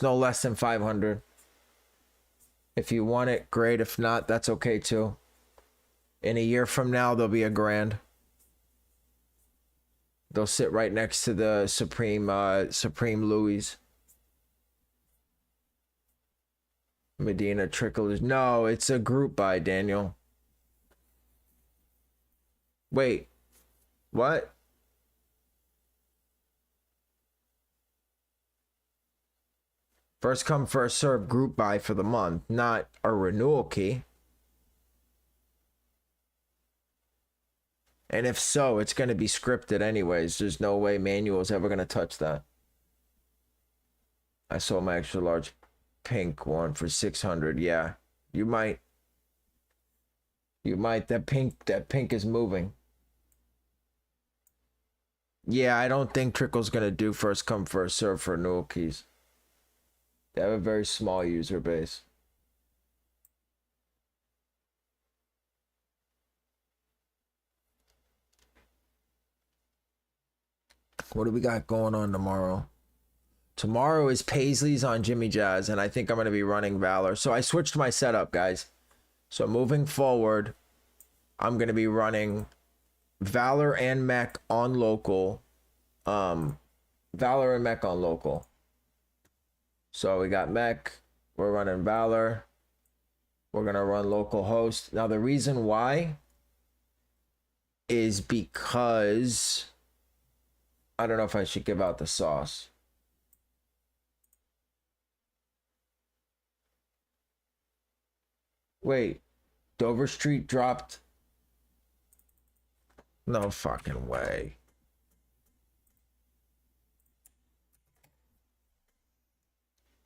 no less than 500. If you want it, great. If not, that's okay too. In a year from now, they'll be $1,000. They'll sit right next to the Supreme Louis. Medina Trickle is no, it's a group buy, Daniel. Wait, what? First come, first serve group buy for the month, not a renewal key. And if so, it's going to be scripted anyways. There's no way manual's ever going to touch that. I sold my extra large pink one for 600. Yeah, you might. That pink is moving. Yeah, I don't think Trickle's going to do first come, first serve for renewal keys. They have a very small user base. What do we got going on tomorrow? Tomorrow is Paisley's on Jimmy Jazz, and I think I'm going to be running Valor. So I switched my setup, guys. So moving forward, I'm going to be running Valor and Mech on local. Valor and Mech on local. So we got Mech. We're running Valor. We're going to run local host. Now, the reason why is because I don't know if I should give out the sauce. Wait, Dover Street dropped? No fucking way.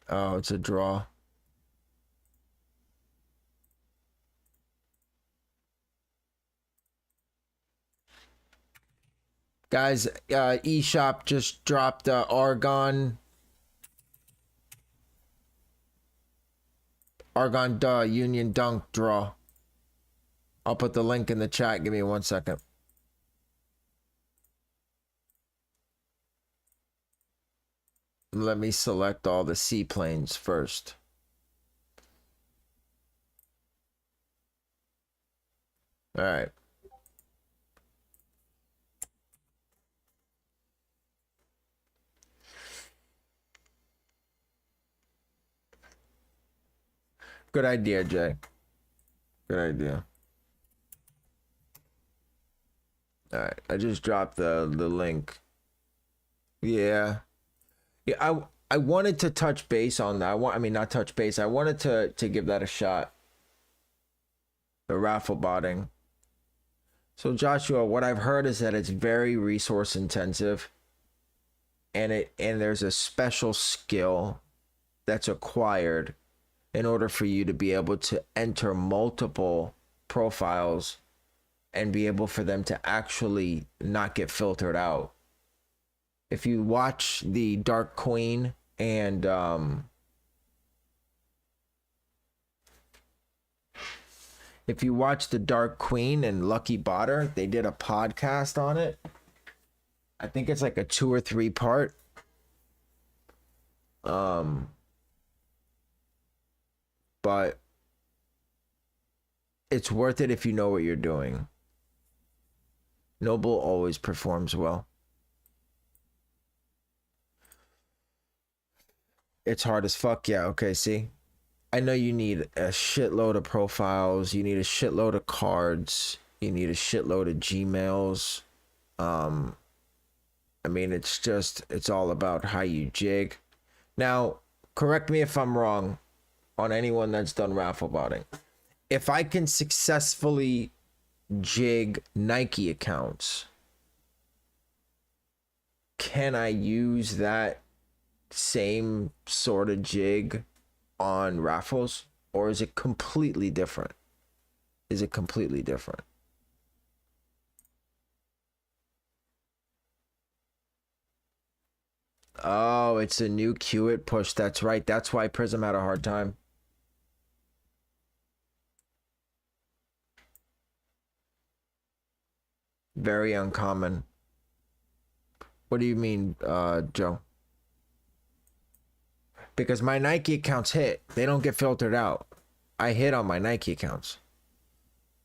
Oh, it's a draw. Guys, eShop just dropped Argon Union Dunk draw. I'll put the link in the chat. Give me 1 second. Let me select all the seaplanes first. All right. Good idea, Jay. Good idea. All right, I just dropped the link. Yeah. Yeah, I wanted to touch base on that. I mean not touch base. I wanted to give that a shot. The raffle botting. So Joshua, what I've heard is that it's very resource intensive, and there's a special skill that's acquired in order for you to be able to enter multiple profiles and be able for them to actually not get filtered out. If you watch the Dark Queen and if you watch the Dark Queen and Lucky Botter, they did a podcast on it. I think it's like a 2 or 3 part. But it's worth it if you know what you're doing. Noble always performs well. It's hard as fuck. Yeah, okay, see? I know you need a shitload of profiles. You need a shitload of cards. You need a shitload of Gmails. I mean, it's all about how you jig. Now, correct me if I'm wrong on anyone that's done raffle botting. If I can successfully jig Nike accounts, can I use that same sort of jig on raffles, or is it completely different? Is it completely different? Oh, it's a new Qt push. That's right. That's why Prism had a hard time. Very uncommon. What do you mean, Joe? Because my Nike accounts hit. They don't get filtered out. I hit on my Nike accounts.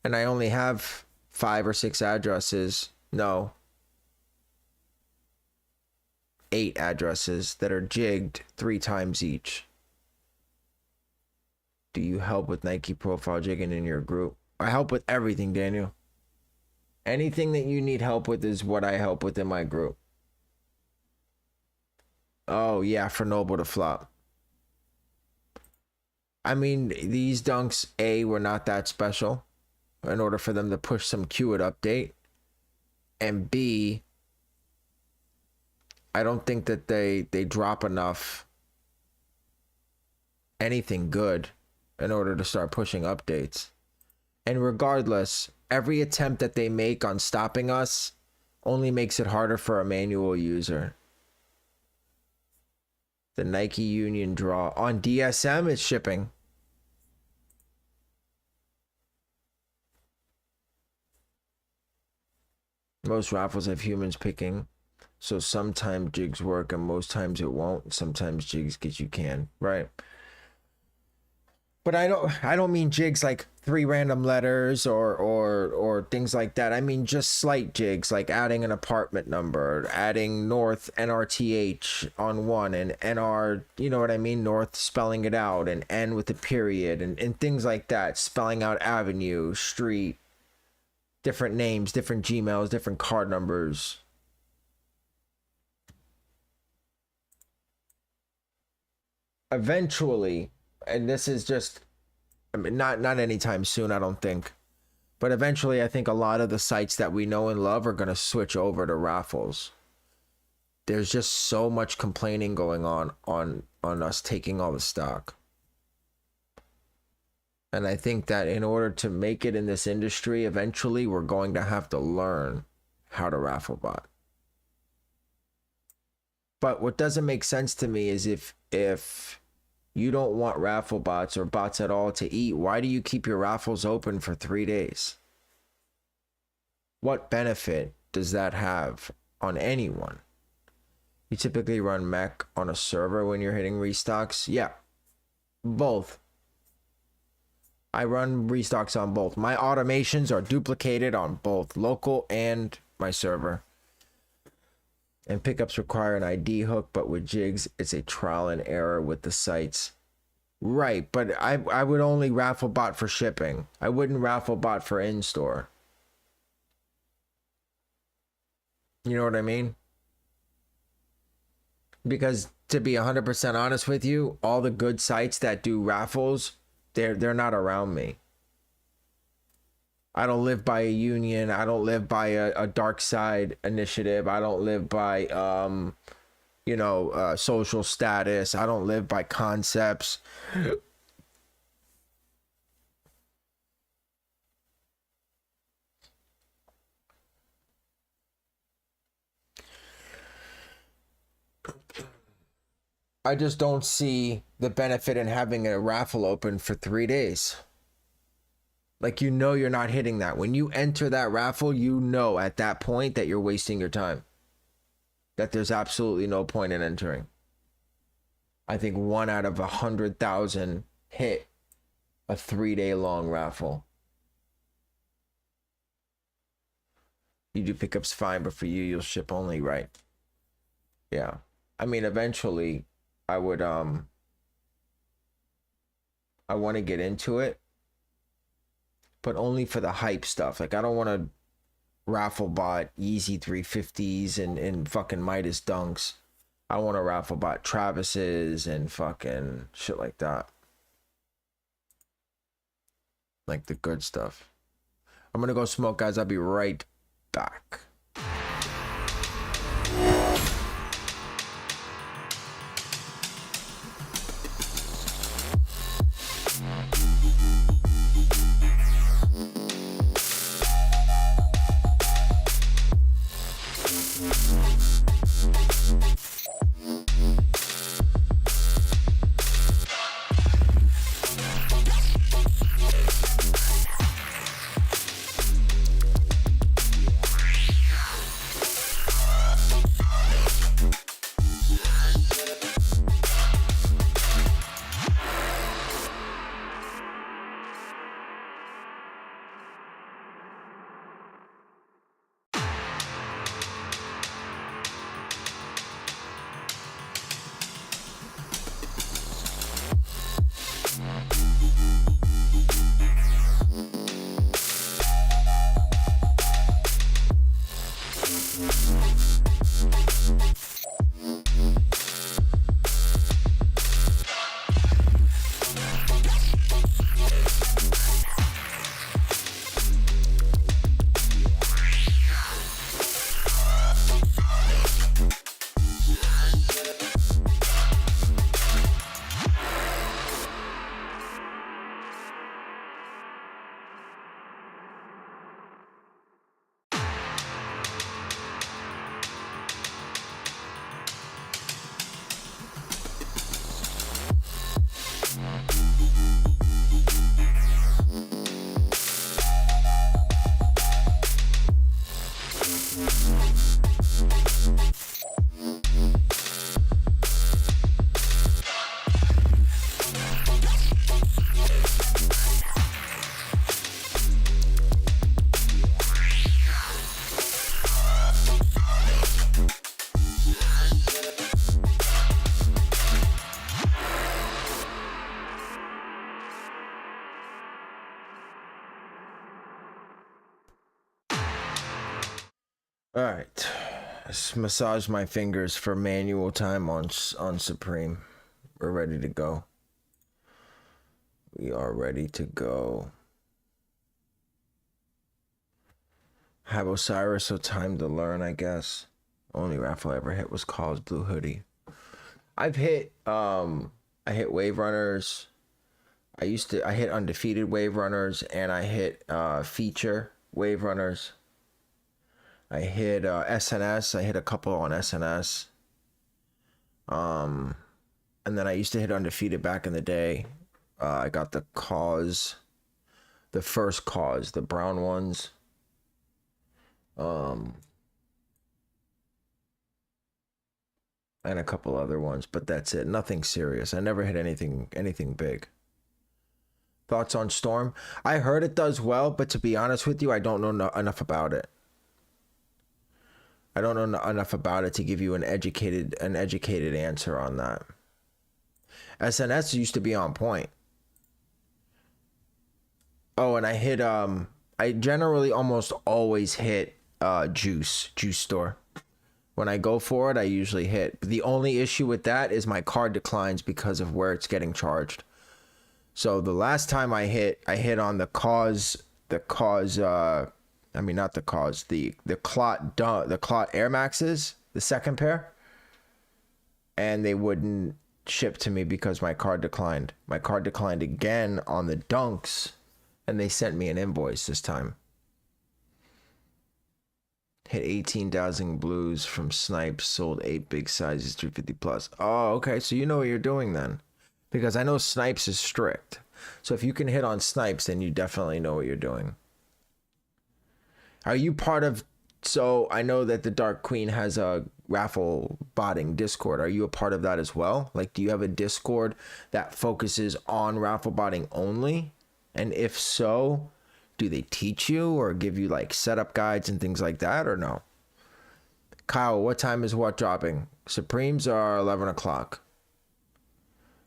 And I only have 5 or 6 addresses. No. 8 addresses that are jigged 3 times each. Do you help with Nike profile jigging in your group? I help with everything, Daniel. Anything that you need help with is what I help with in my group. Oh, yeah, for Noble to flop. I mean, these dunks, A, were not that special in order for them to push some Qt update. And B, I don't think that they drop enough anything good in order to start pushing updates. And regardless, every attempt that they make on stopping us only makes it harder for a manual user. The Nike Union draw on DSM is shipping. Most raffles have humans picking, so sometimes jigs work and most times it won't. Sometimes jigs get you can, right? But I don't mean jigs like 3 random letters or things like that. I mean just slight jigs like adding an apartment number, adding North NRTH on one and NR, you know what I mean? North spelling it out and N with a period and things like that. Spelling out avenue, street, different names, different Gmails, different card numbers. Eventually, and this is just, I mean, not anytime soon, I don't think. But eventually, I think a lot of the sites that we know and love are going to switch over to raffles. There's just so much complaining going on us taking all the stock. And I think that in order to make it in this industry, eventually we're going to have to learn how to raffle bot. But what doesn't make sense to me is if you don't want raffle bots or bots at all to eat, why do you keep your raffles open for 3 days? What benefit does that have on anyone? You typically run mech on a server when you're hitting restocks? Yeah, both. I run restocks on both. My automations are duplicated on both local and my server. And pickups require an ID hook, but with jigs, it's a trial and error with the sites. Right, but I would only raffle bot for shipping. I wouldn't raffle bot for in-store. You know what I mean? Because to be 100% honest with you, all the good sites that do raffles, they're not around me. I don't live by a union. I don't live by a dark side initiative. I don't live by social status. I don't live by concepts. I just don't see the benefit in having a raffle open for 3 days. Like, you're not hitting that. When you enter that raffle, at that point that you're wasting your time. That there's absolutely no point in entering. I think 1 out of 100,000 hit a 3-day long raffle. You do pickups fine, but for you'll ship only, right? Yeah. I mean, eventually I would I want to get into it, but only for the hype stuff. Like, I don't want to raffle bot Yeezy 350s and fucking Midas dunks. I want to raffle bot Travis's and fucking shit like that. Like the good stuff. I'm gonna go smoke, guys. I'll be right back. All right, let's massage my fingers for manual time on Supreme. We're ready to go. We are ready to go. Have Osiris, so time to learn, I guess. Only raffle I ever hit was Call's Blue Hoodie. I've hit I hit Wave Runners. I hit Undefeated Wave Runners, and I hit Feature Wave Runners. I hit SNS. I hit a couple on SNS. And then I used to hit Undefeated back in the day. I got the first cause, the brown ones. And a couple other ones, but that's it. Nothing serious. I never hit anything big. Thoughts on Storm? I heard it does well, but to be honest with you, I don't know enough about it. I don't know enough about it to give you an educated answer on that. SNS used to be on point. Oh, and I hit I generally almost always hit Juice Store. When I go for it, I usually hit. The only issue with that is my card declines because of where it's getting charged. So the last time I hit on the clot Air Maxes, the second pair, and they wouldn't ship to me because my card declined. My card declined again on the Dunks, and they sent me an invoice this time. Hit 18,000 blues from snipes, sold 8 big sizes, 350 plus. Oh, okay, so you know what you're doing then. Because I know snipes is strict. So if you can hit on snipes, then you definitely know what you're doing. Are you part of... So I know that the Dark Queen has a raffle botting Discord. Are you a part of that as well? Like, do you have a Discord that focuses on raffle botting only? And if so, do they teach you or give you like setup guides and things like that, or no? Kyle, what time is what dropping? Supremes are 11 o'clock.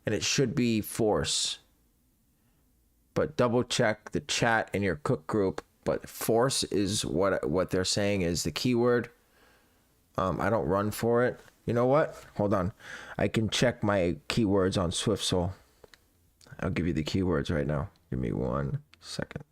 And it should be Force. But double check the chat in your cook group. But Force is what they're saying is the keyword. I don't run for it. You know what? Hold on. I can check my keywords on SwiftSoul. I'll give you the keywords right now. Give me 1 second.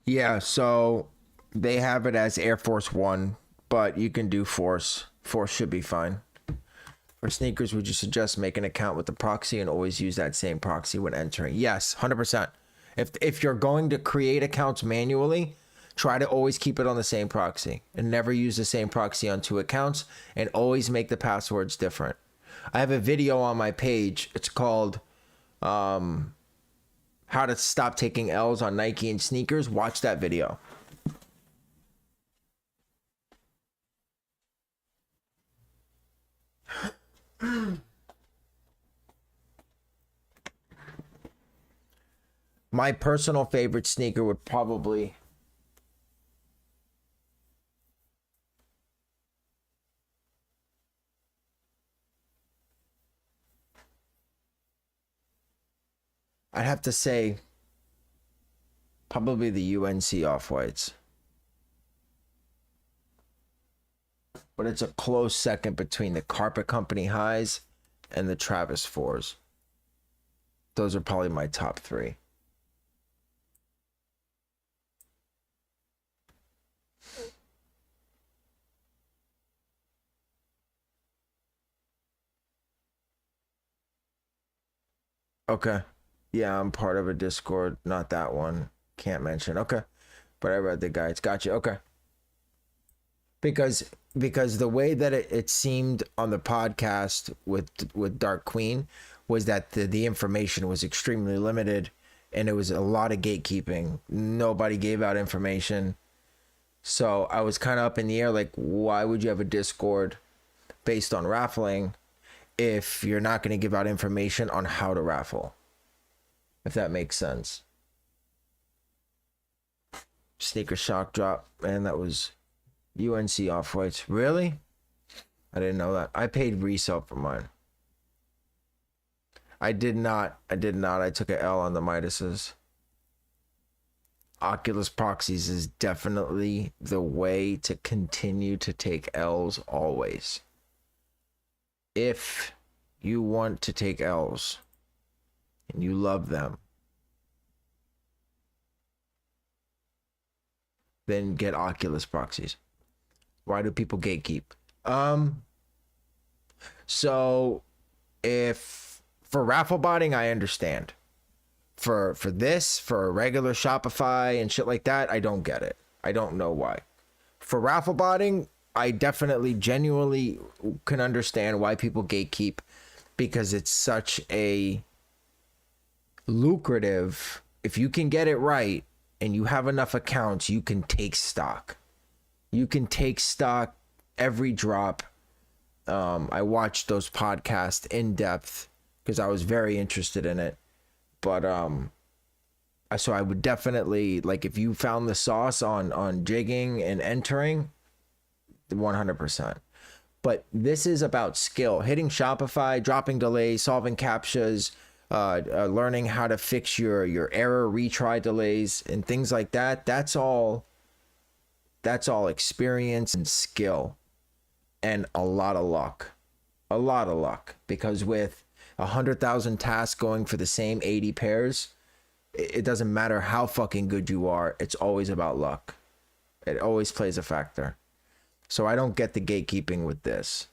Yeah, so they have it as Air Force One, but you can do Force. Force should be fine. For sneakers, would you suggest make an account with the proxy and always use that same proxy when entering? Yes, 100%. If you're going to create accounts manually, try to always keep it on the same proxy and never use the same proxy on 2 accounts, and always make the passwords different. I have a video on my page. It's called How to Stop Taking L's on Nike and Sneakers. Watch that video. My personal favorite sneaker would probably... I'd have to say probably the UNC Off-Whites. But it's a close second between the Carpet Company Highs and the Travis 4s. Those are probably my top 3. Okay. Yeah, I'm part of a Discord. Not that one. Can't mention. Okay. But I read the guides. Gotcha. Okay. Because the way that it seemed on the podcast with Dark Queen was that the information was extremely limited, and it was a lot of gatekeeping. Nobody gave out information. So I was kind of up in the air, like, why would you have a Discord based on raffling if you're not going to give out information on how to raffle? If that makes sense. Sneaker shock drop, man, that was UNC Off-Whites. Really? I didn't know that. I paid resale for mine. I did not. I took an L on the Midases. Oculus proxies is definitely the way to continue to take L's always. If you want to take L's and you love them, then get Oculus proxies. Why do people gatekeep? So if for raffle botting, I understand. For regular Shopify and shit like that, I don't get it. I don't know why. For raffle botting, I definitely genuinely can understand why people gatekeep, because it's such a lucrative, if you can get it right and you have enough accounts, you can take stock. You can take stock every drop. I watched those podcasts in depth because I was very interested in it. But so I would definitely, like, if you found the sauce on jigging and entering, 100%. But this is about skill, hitting Shopify, dropping delays, solving captchas, learning how to fix your error retry delays and things like that. That's all experience and skill and a lot of luck. Because with 100,000 tasks going for the same 80 pairs, it doesn't matter how fucking good you are. It's always about luck. It always plays a factor. So I don't get the gatekeeping with this,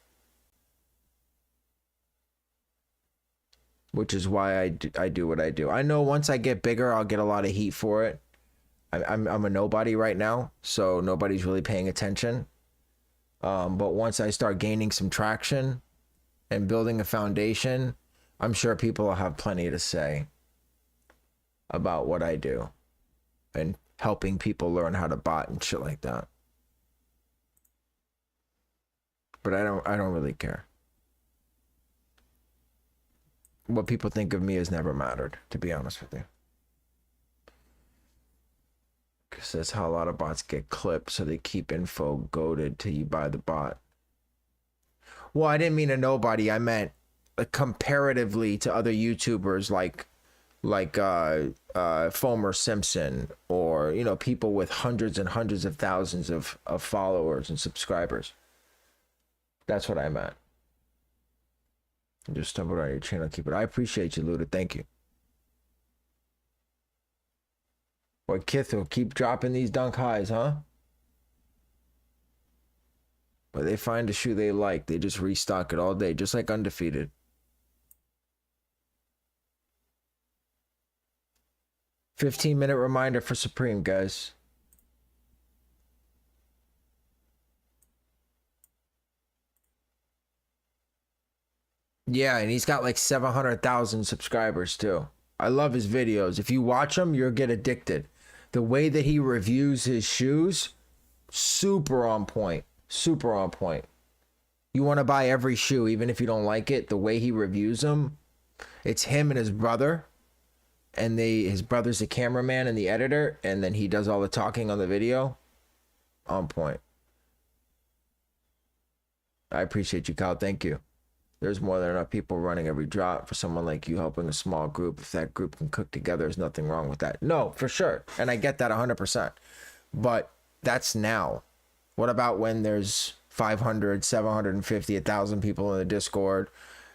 which is why I do what I do. I know once I get bigger, I'll get a lot of heat for it. I'm a nobody right now, so nobody's really paying attention. But once I start gaining some traction and building a foundation, I'm sure people will have plenty to say about what I do and helping people learn how to bot and shit like that. But I don't really care. What people think of me has never mattered, to be honest with you. Because that's how a lot of bots get clipped, so they keep info goaded till you buy the bot. Well, I didn't mean a nobody. I meant comparatively to other YouTubers like Fomer Simpson, or, you know, people with hundreds and hundreds of thousands of followers and subscribers. That's what I meant. I just stumbled on your channel, keep it. I appreciate you, Luda. Thank you. Or Kithel, keep dropping these dunk highs, huh? But they find a shoe they like, they just restock it all day, just like Undefeated. "15-minute reminder for Supreme, guys." Yeah, and he's got like 700,000 subscribers too. I love his videos. If you watch them, you'll get addicted. The way that he reviews his shoes, super on point. Super on point. You want to buy every shoe, even if you don't like it. The way he reviews them, it's him and his brother. And his brother's the cameraman and the editor, and then he does all the talking on the video. On point. I appreciate you, Kyle. Thank you. There's more than enough people running every drop for someone like you helping a small group. If that group can cook together, there's nothing wrong with that. No, for sure. And I get that 100%. But that's now. What about when there's 500, 750, 1,000 people in the Discord,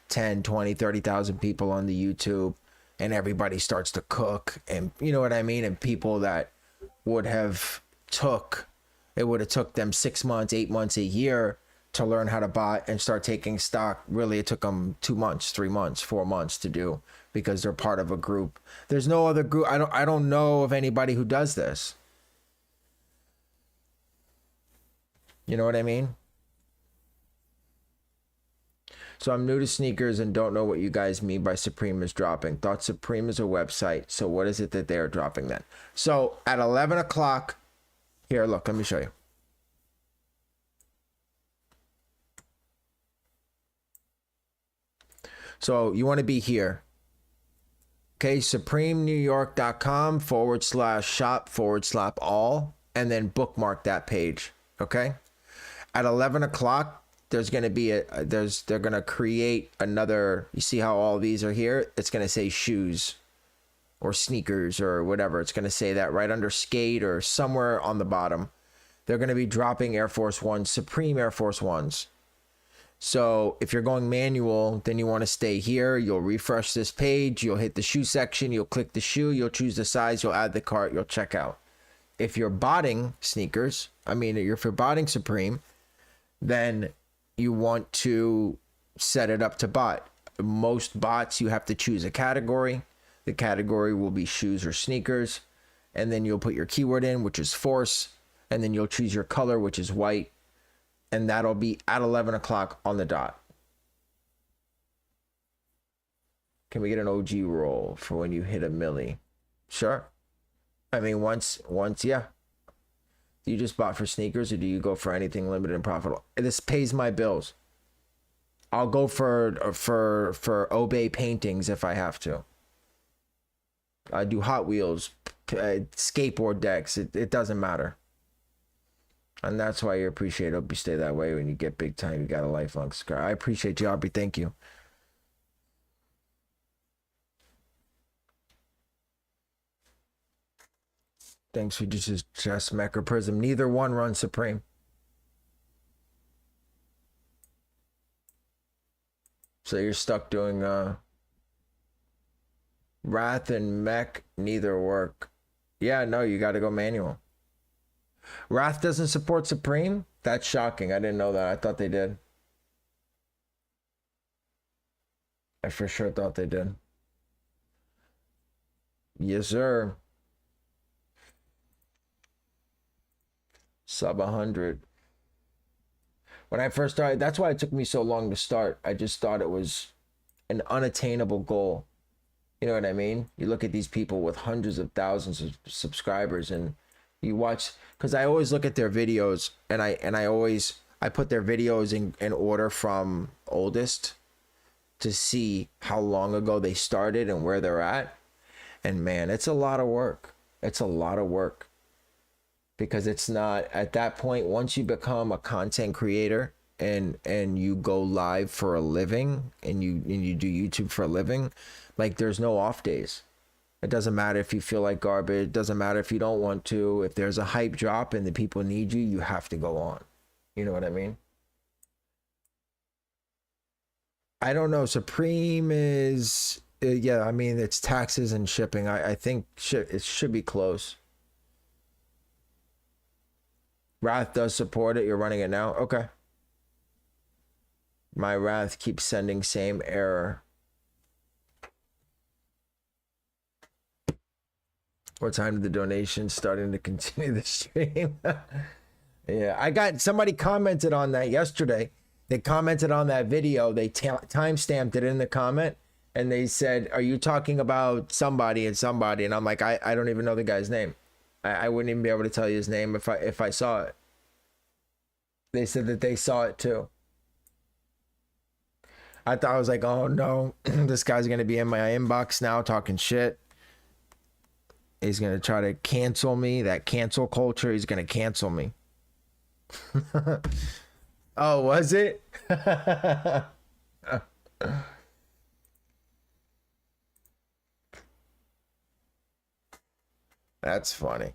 10, 20, 30,000 people on the YouTube, and everybody starts to cook, and you know what I mean? And people that would have it would have took them 6 months, 8 months, a year to learn how to bot and start taking stock. Really, it took them 2 months, 3 months, 4 months to do, because they're part of a group. There's no other group. I don't know of anybody who does this. You know what I mean? So I'm new to sneakers and don't know what you guys mean by Supreme is dropping. Thought Supreme is a website. So what is it that they are dropping then? So at 11 o'clock, here, look, let me show you. So you want to be here. Okay, supremenewyork.com/shop/all, and then bookmark that page. Okay. At 11 o'clock, there's going to be they're going to create another, you see how all these are here? It's going to say shoes or sneakers or whatever. It's going to say that right under skate or somewhere on the bottom. They're going to be dropping Air Force Ones, Supreme Air Force Ones. So if you're going manual, then you want to stay here. You'll refresh this page. You'll hit the shoe section. You'll click the shoe. You'll choose the size. You'll add the cart. You'll check out. If you're botting sneakers, if you're botting Supreme, then you want to set it up to bot. Most bots, you have to choose a category. The category will be shoes or sneakers. And then you'll put your keyword in, which is force. And then you'll choose your color, which is white. And that'll be at 11 o'clock on the dot. Can we get an OG roll for when you hit a milli? Sure. I mean, once, yeah. Do you just bot for sneakers, or do you go for anything limited and profitable? This pays my bills. I'll go for Obey paintings if I have to. I do Hot Wheels, skateboard decks. It doesn't matter. And that's why you appreciate it. Hope you stay that way when you get big time. You got a lifelong scar. I appreciate you, Aubrey. Thank you. Thanks for just Mech or Prism. Neither one runs Supreme. So you're stuck doing Wrath and Mech. Neither work. Yeah, no, you got to go manual. Wrath doesn't support Supreme? That's shocking. I didn't know that. I thought they did. I for sure thought they did. Yes, sir. Sub 100. When I first started, that's why it took me so long to start. I just thought it was an unattainable goal. You know what I mean? You look at these people with hundreds of thousands of subscribers and you watch, because I always look at their videos and I put their videos in order from oldest to see how long ago they started and where they're at. And man, it's a lot of work. It's a lot of work. Because it's not at that point, once you become a content creator and you go live for a living and you do YouTube for a living, like there's no off days. It doesn't matter if you feel like garbage. It doesn't matter if you don't want to. If there's a hype drop and the people need you, you have to go on. You know what I mean? I don't know. Supreme is, yeah, I mean, it's taxes and shipping. I think it should be close. Wrath does support it. You're running it now? Okay. My Wrath keeps sending same error. What time did the donation starting to continue the stream? Yeah, I got somebody commented on that yesterday. They commented on that video. They timestamped it in the comment and they said, "Are you talking about somebody and somebody?" And I'm like, I don't even know the guy's name. I wouldn't even be able to tell you his name if I saw it. They said that they saw it too. I thought, I was like, oh no, this guy's gonna be in my inbox now talking shit. He's gonna try to cancel me. That cancel culture, he's gonna cancel me. Oh, was it? That's funny.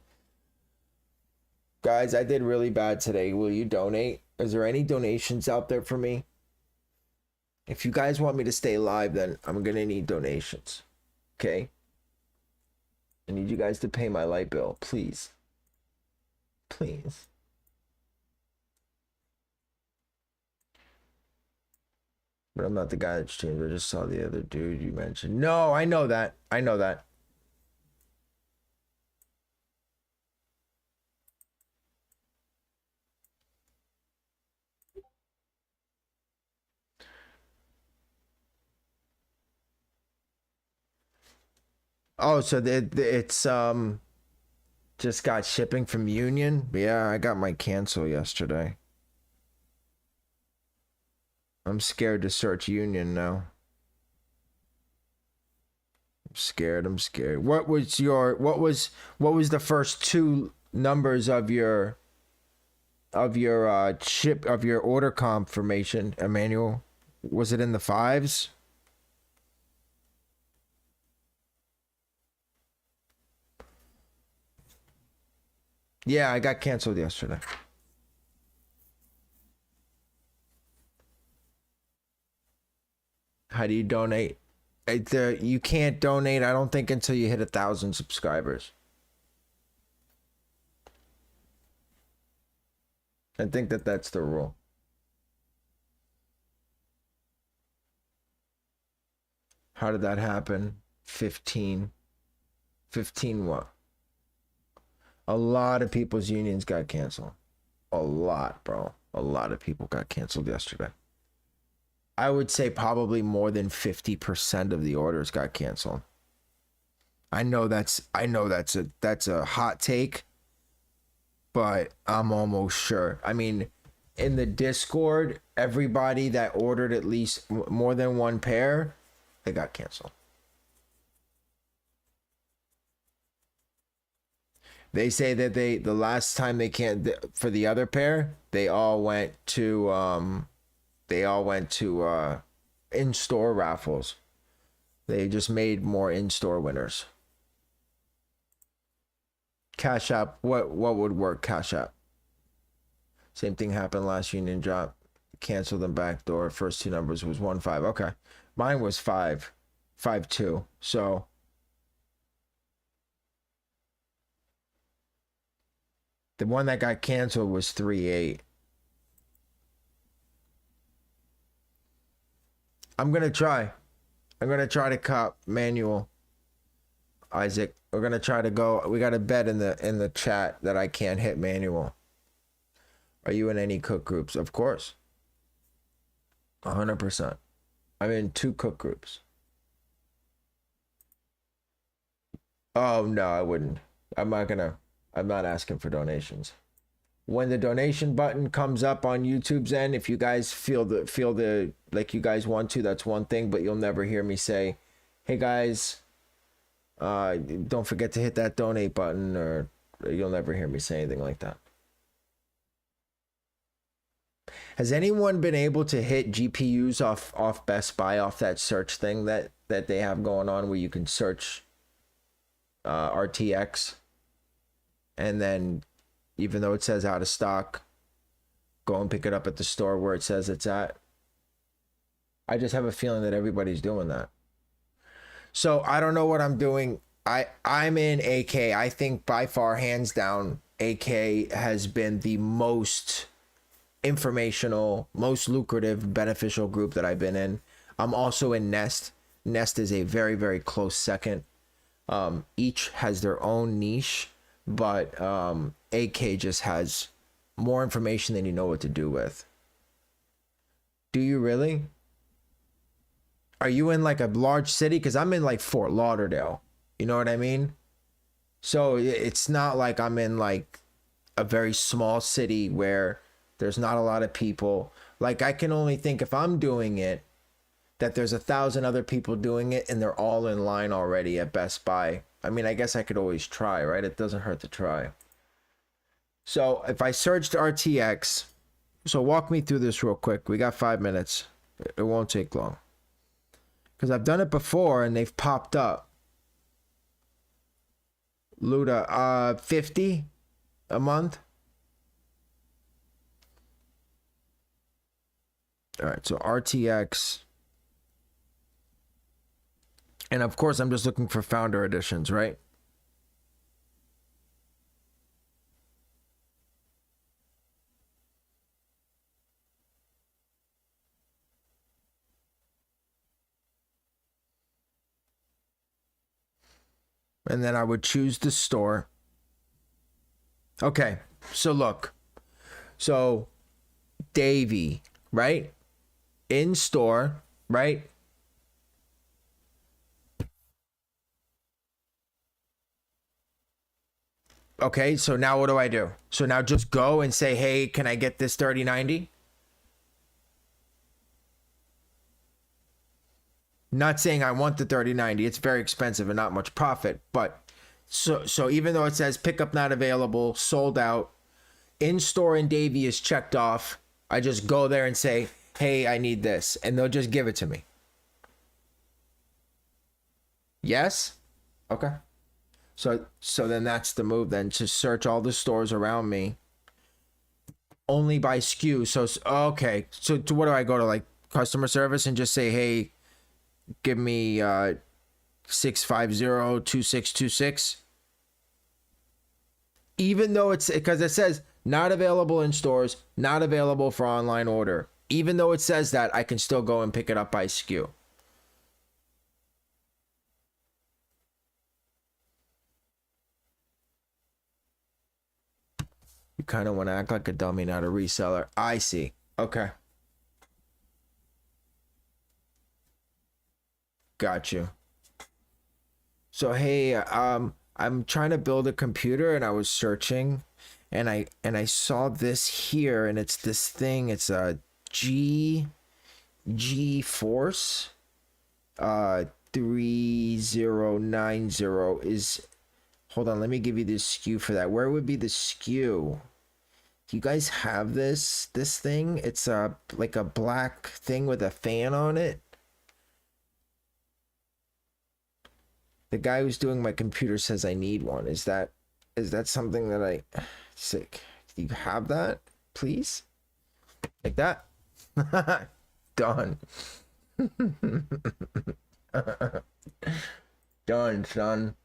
Guys, I did really bad today. Will you donate? Is there any donations out there for me? If you guys want me to stay live, then I'm gonna need donations. Okay? I need you guys to pay my light bill, please. Please. But I'm not the guy that streamed. I just saw the other dude you mentioned. No, I know that. I know that. Oh, so it's just got shipping from Union. Yeah, I got my cancel yesterday. I'm scared to search Union now. I'm scared. What was the first two numbers of your order confirmation, Emmanuel? Was it in the 5s? Yeah, I got canceled yesterday. How do you donate? You can't donate, I don't think, until you hit 1,000 subscribers. I think that's the rule. How did that happen? 15 what? A lot of people's unions got canceled. A lot, bro. A lot of people got canceled yesterday. I would say probably more than 50% of the orders got canceled. I know that's a hot take, but I'm almost sure. I mean, in the Discord, everybody that ordered at least more than one pair, they got canceled. They say that the last time they can't, for the other pair, they all went to in-store raffles. They just made more in-store winners. Cash App, what would work? Cash App. Same thing happened last Union Drop. Canceled them backdoor. First two numbers was 1-5. Okay. Mine was 5-2. So the one that got canceled was 3-8. I'm gonna try to cop manual. Isaac, we're gonna try to go. We got a bet in the chat that I can't hit manual. Are you in any cook groups? Of course. 100%. I'm in 2 cook groups. Oh no, I wouldn't. I'm not asking for donations. When the donation button comes up on YouTube's end, if you guys feel the like you guys want to, that's one thing, but you'll never hear me say, hey guys, don't forget to hit that donate button, or you'll never hear me say anything like that. Has anyone been able to hit GPUs off Best Buy, off that search thing that they have going on where you can search RTX, and then even though it says out of stock, go and pick it up at the store where it says it's at? I just have a feeling that everybody's doing that. So I don't know what I'm doing. I'm in AK. I think by far, hands down, AK has been the most informational, most lucrative, beneficial group that I've been in. I'm also in Nest. Nest is a very, very close second. Each has their own niche, but AK just has more information than you know what to do with. Do you really? Are you in like a large city? Because I'm in like Fort Lauderdale. You know what I mean? So it's not like I'm in like a very small city where there's not a lot of people. Like, I can only think, if I'm doing it, that there's 1,000 other people doing it and they're all in line already at Best Buy. I mean, I guess I could always try, right? It doesn't hurt to try. So if I searched RTX, so walk me through this real quick. We got 5 minutes. It won't take long. Because I've done it before and they've popped up. Luda, 50 a month. All right, so RTX. And of course, I'm just looking for founder editions, right? And then I would choose the store. Okay, so look. So Davey, right? In store, right? Okay, so now what do I do? So now just go and say, hey, can I get this 3090? Not saying I want the 3090. It's very expensive and not much profit. But so even though it says pickup not available, sold out, in store and Davey is checked off, I just go there and say, hey, I need this. And they'll just give it to me. Yes? Okay. So then that's the move then, to search all the stores around me only by SKU. So, okay. So to what do I go to, like customer service and just say, hey, give me 650-2626? Even though it's, because it says not available in stores, not available for online order. Even though it says that, I can still go and pick it up by SKU. You kind of want to act like a dummy, not a reseller. I see. Okay. Got you. So, hey, I'm trying to build a computer and I was searching and I saw this here, and it's this thing. It's a G Force 3090 is. Hold on, let me give you the SKU for that. Where would be the SKU? Do you guys have this thing? It's a like a black thing with a fan on it. The guy who's doing my computer says I need one. Is that something that I sick? Do you have that, please? Like that? Done. Done, son.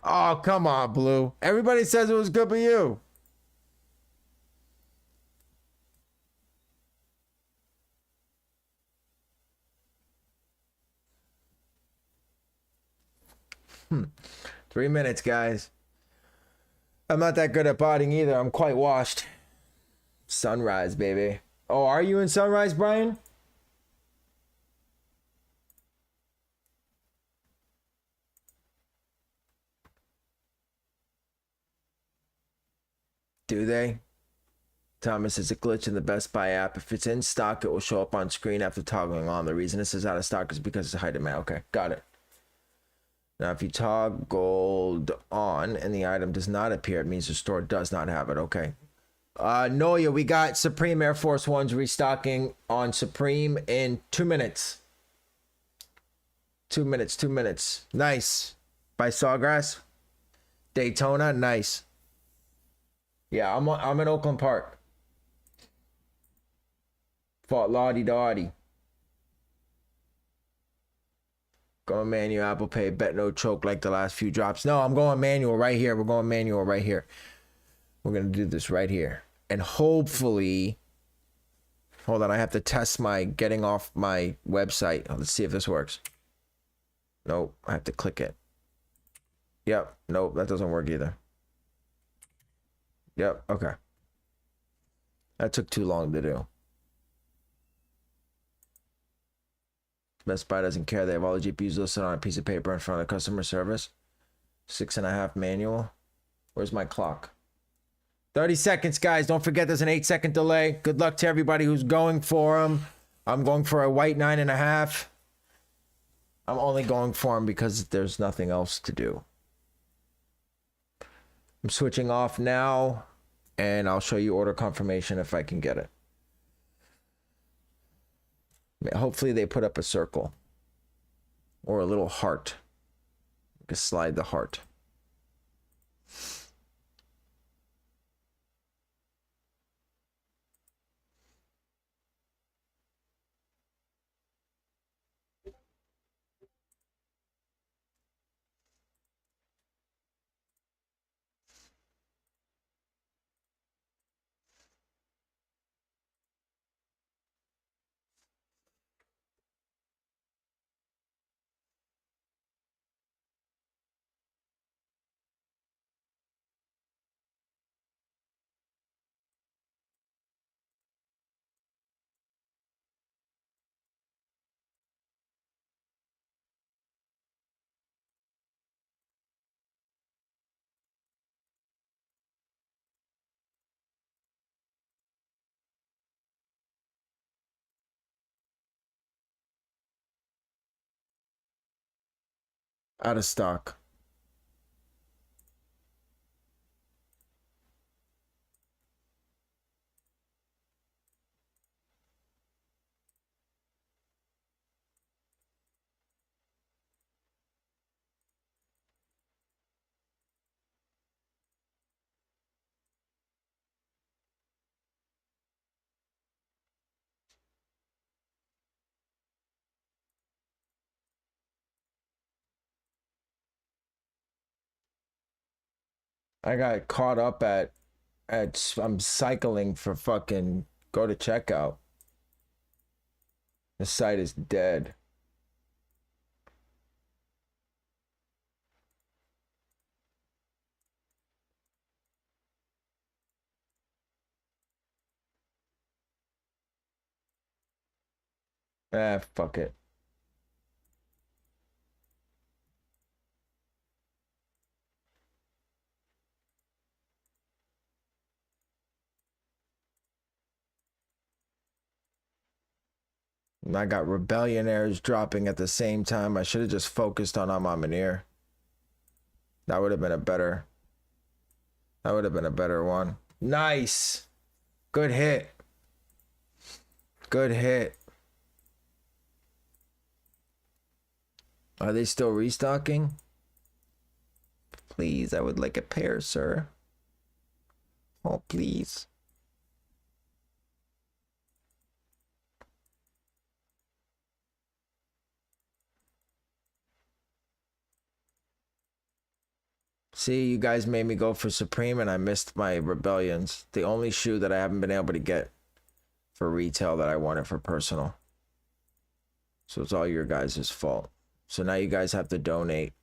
Oh, come on, Blue. Everybody says it was good for you. Hmm. 3 minutes, guys. I'm not that good at botting either. I'm quite washed. Sunrise, baby. Oh, are you in Sunrise, Brian? Do they? Thomas, is a glitch in the Best Buy app. If it's in stock, it will show up on screen after toggling on. The reason this is out of stock is because it's high demand. Okay, got it. Now, if you toggled on and the item does not appear, it means the store does not have it. Okay. Noya, we got Supreme Air Force Ones restocking on Supreme in 2 minutes. 2 minutes, 2 minutes. Nice. By Sawgrass. Daytona, nice. Yeah, I'm in Oakland Park. Fought Lottie Dottie. Going manual, Apple Pay, bet no choke like the last few drops. No, I'm going manual right here. We're going manual right here. We're going to do this right here. And hopefully, hold on, I have to test my getting off my website. Let's see if this works. Nope, I have to click it. Yep, nope, that doesn't work either. Yep, okay. That took too long to do. Best Buy doesn't care. They have all the GPUs listed on a piece of paper in front of customer service. 6.5 manual. Where's my clock? 30 seconds, guys. Don't forget there's an 8-second delay. Good luck to everybody who's going for them. I'm going for a white 9.5. I'm only going for them because there's nothing else to do. I'm switching off now, and I'll show you order confirmation if I can get it. Hopefully they put up a circle or a little heart. You can slide the heart. Out of stock. I got caught up at I'm cycling for fucking go to checkout. The site is dead. Ah, fuck it. I got Rebellionaires dropping at the same time. I should have just focused on Amamanir. That would have been a better. That would have been a better one. Nice. Good hit. Good hit. Are they still restocking? Please, I would like a pair, sir. Oh, please. See, you guys made me go for Supreme and I missed my Rebellions. The only shoe that I haven't been able to get for retail that I wanted for personal. So it's all your guys' fault. So now you guys have to donate.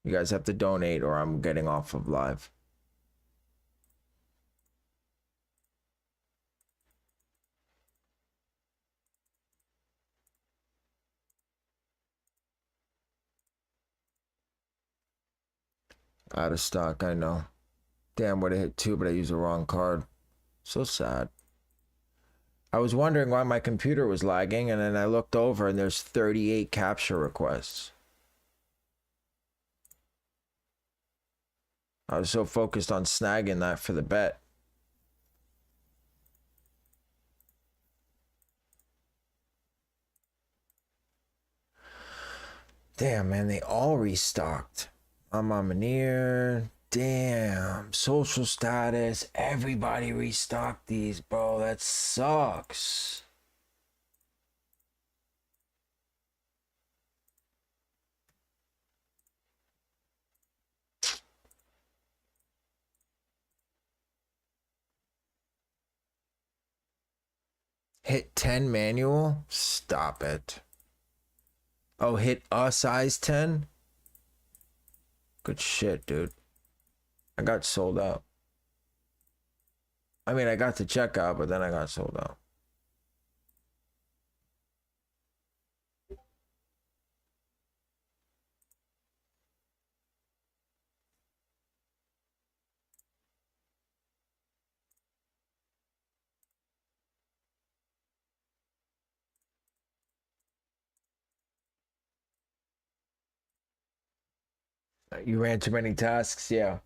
You guys have to donate or I'm getting off of live. Out of stock, I know. Damn, would have hit 2, but I used the wrong card. So sad. I was wondering why my computer was lagging, and then I looked over, and there's 38 capture requests. I was so focused on snagging that for the bet. Damn, man, they all restocked. I'm on Manier. Damn, social status. Everybody restocked these, bro. That sucks. Hit 10 manual? Stop it. Oh, hit a size 10? Good shit, dude. I got sold out. I mean, I got to check out, but then I got sold out. You ran too many tasks? Yeah.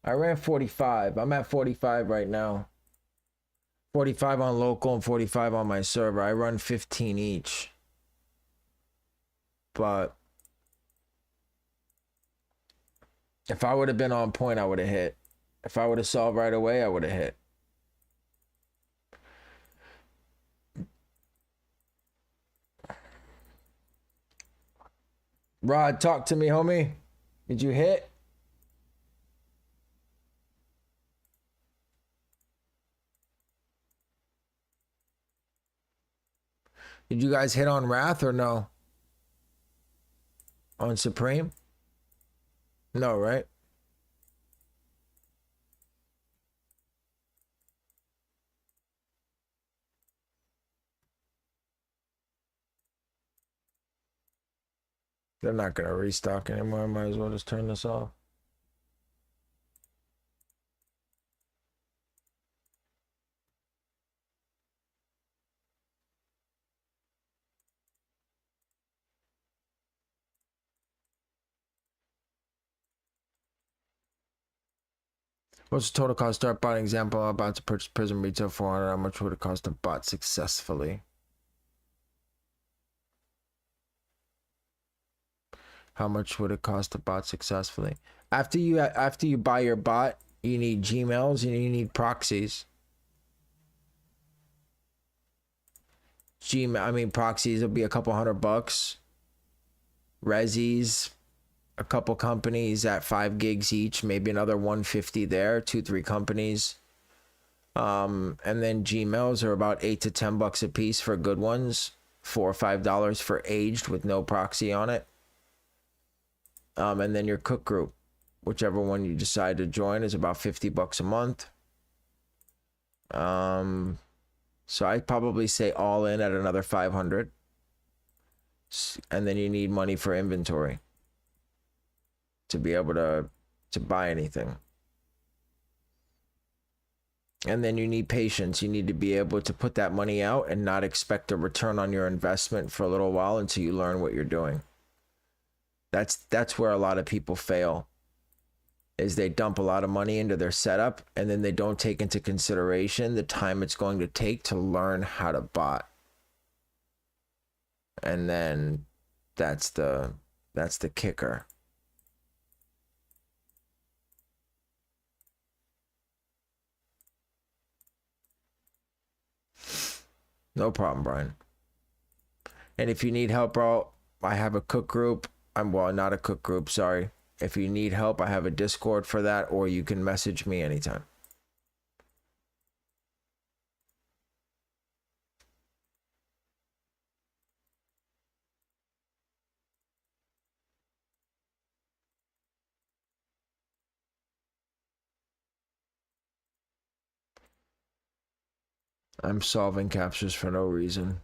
I ran 45. I'm at 45 right now. 45 on local and 45 on my server. I run 15 each. But if I would have been on point, I would have hit. If I would have solved right away, I would have hit. Rod, talk to me, homie. Did you hit? Did you guys hit on Wrath or no? On Supreme? No, right? They're not going to restock anymore. I might as well just turn this off. What's the total cost? Start bot example. I'm about to purchase Prism retail 400. How much would it cost to bot successfully? How much would it cost to bot successfully? After you buy your bot, you need Gmails and you need proxies. Proxies will be a couple $100. Resis, a couple companies at 5 gigs each, maybe another 150 there, 2-3 companies. And then Gmails are about $8 to $10 a piece for good ones, $4 or $5 for aged with no proxy on it. And then your cook group, whichever one you decide to join, is about $50 a month. So I'd probably say all in at another 500. And then you need money for inventory to be able to buy anything. And then you need patience. You need to be able to put that money out and not expect a return on your investment for a little while until you learn what you're doing. That's where a lot of people fail, is they dump a lot of money into their setup and then they don't take into consideration the time it's going to take to learn how to bot. And then that's the kicker. No problem, Brian. And if you need help, bro, I have a cook group. Well, not a cook group, sorry. If you need help, I have a Discord for that, or you can message me anytime. I'm solving captures for no reason.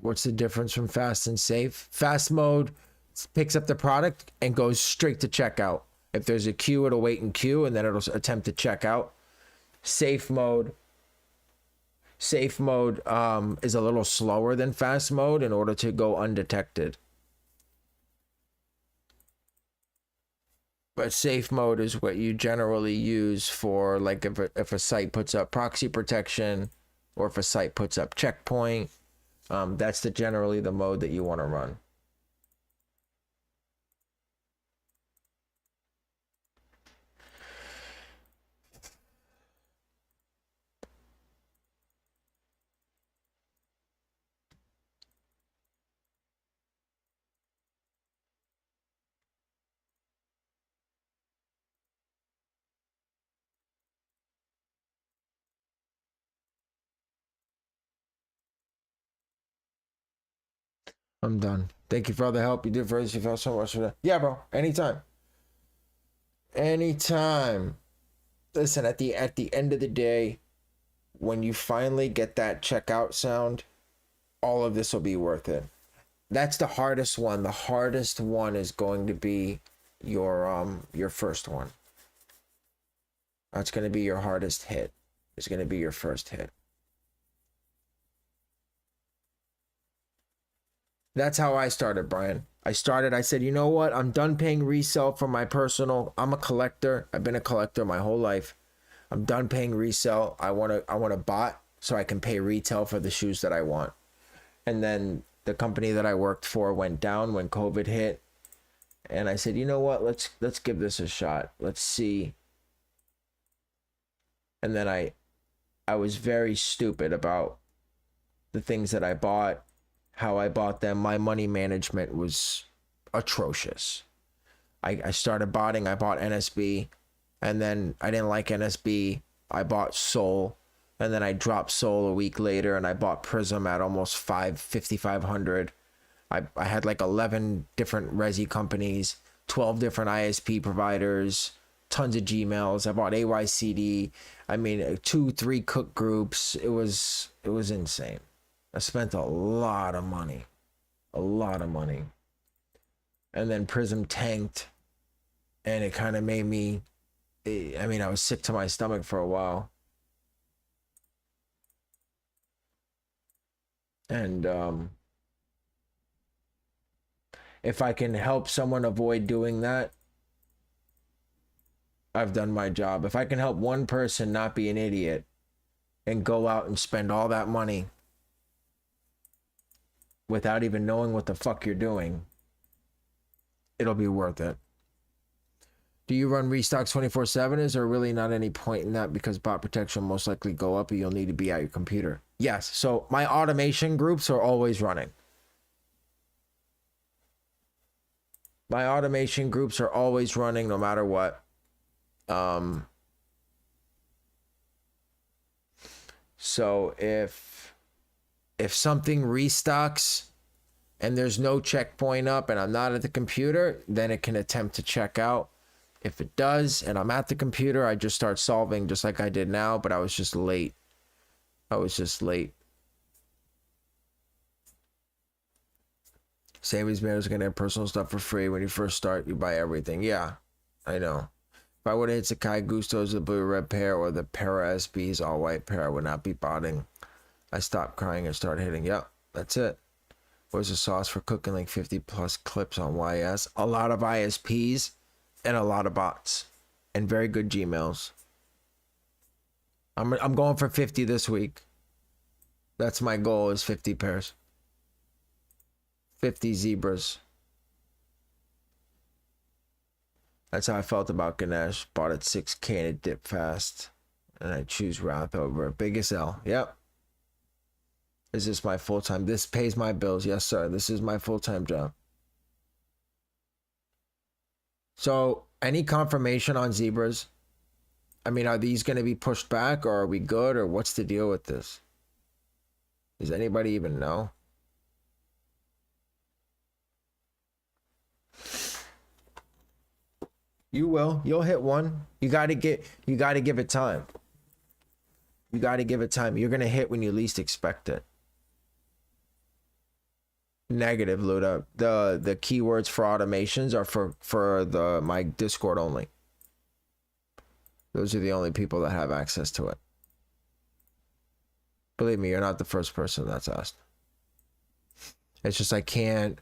What's the difference from fast and safe? Fast mode picks up the product and goes straight to checkout. If there's a queue, it'll wait in queue and then it'll attempt to check out. Safe mode is a little slower than fast mode in order to go undetected. But safe mode is what you generally use for, like, if a site puts up proxy protection or if a site puts up checkpoint. That's generally the mode that you want to run. I'm done. Thank you for all the help you did for us. You felt so much for that. Yeah, bro. Anytime. Anytime. Listen, at the end of the day, when you finally get that checkout sound, all of this will be worth it. That's the hardest one. The hardest one is going to be your first one. That's going to be your hardest hit. It's going to be your first hit. That's how I started, Brian. I said, you know what? I'm done paying resale for my personal. I'm a collector. I've been a collector my whole life. I'm done paying resale. I want to bot so I can pay retail for the shoes that I want. And then the company that I worked for went down when COVID hit. And I said, you know what? Let's give this a shot. Let's see. And then I was very stupid about the things that I bought, how I bought them. My money management was atrocious. I started botting. I bought NSB, and then I didn't like NSB. I bought Sol, and then I dropped Sol a week later, and I bought Prism at almost 5,500. I had like 11 different resi companies, 12 different ISP providers, tons of Gmails. I bought AYCD. I mean, 2-3 cook groups. It was insane. I spent a lot of money. And then Prism tanked, and it kind of made me, I mean, I was sick to my stomach for a while. And if I can help someone avoid doing that, I've done my job. If I can help one person not be an idiot and go out and spend all that money without even knowing what the fuck you're doing, it'll be worth it. Do you run restocks 24/7? Is there really not any point in that because bot protection will most likely go up and you'll need to be at your computer? Yes. So my automation groups are always running. My automation groups are always running no matter what. So if something restocks and there's no checkpoint up and I'm not at the computer, then it can attempt to check out. If it does and I'm at the computer, I just start solving just like I did now, but I was just late. Savings man is gonna have personal stuff for free. When you first start, you buy everything. Yeah, I know. If I would have hit Sakai Gustos, the blue red pair, or the Para SBs all white pair, I would not be botting. I stopped crying and started hitting. Yep, that's it. Where's the sauce for cooking like 50 plus clips on YS? A lot of ISPs and a lot of bots and very good Gmails. I'm going for 50 this week. That's my goal, is 50 pairs. 50 zebras. That's how I felt about Ganesh. Bought at 6K and it dipped fast. And I choose Wrath over it. Biggest L. Yep. Is this my full-time? This pays my bills. Yes, sir. This is my full-time job. So, any confirmation on zebras? I mean, are these going to be pushed back, or are we good, or what's the deal with this? Does anybody even know? You will. You'll hit one. You got to give it time. You got to give it time. You're going to hit when you least expect it. Negative, Luda. The keywords for automations are for my Discord only. Those are the only people that have access to it. Believe me, you're not the first person that's asked. It's just I can't.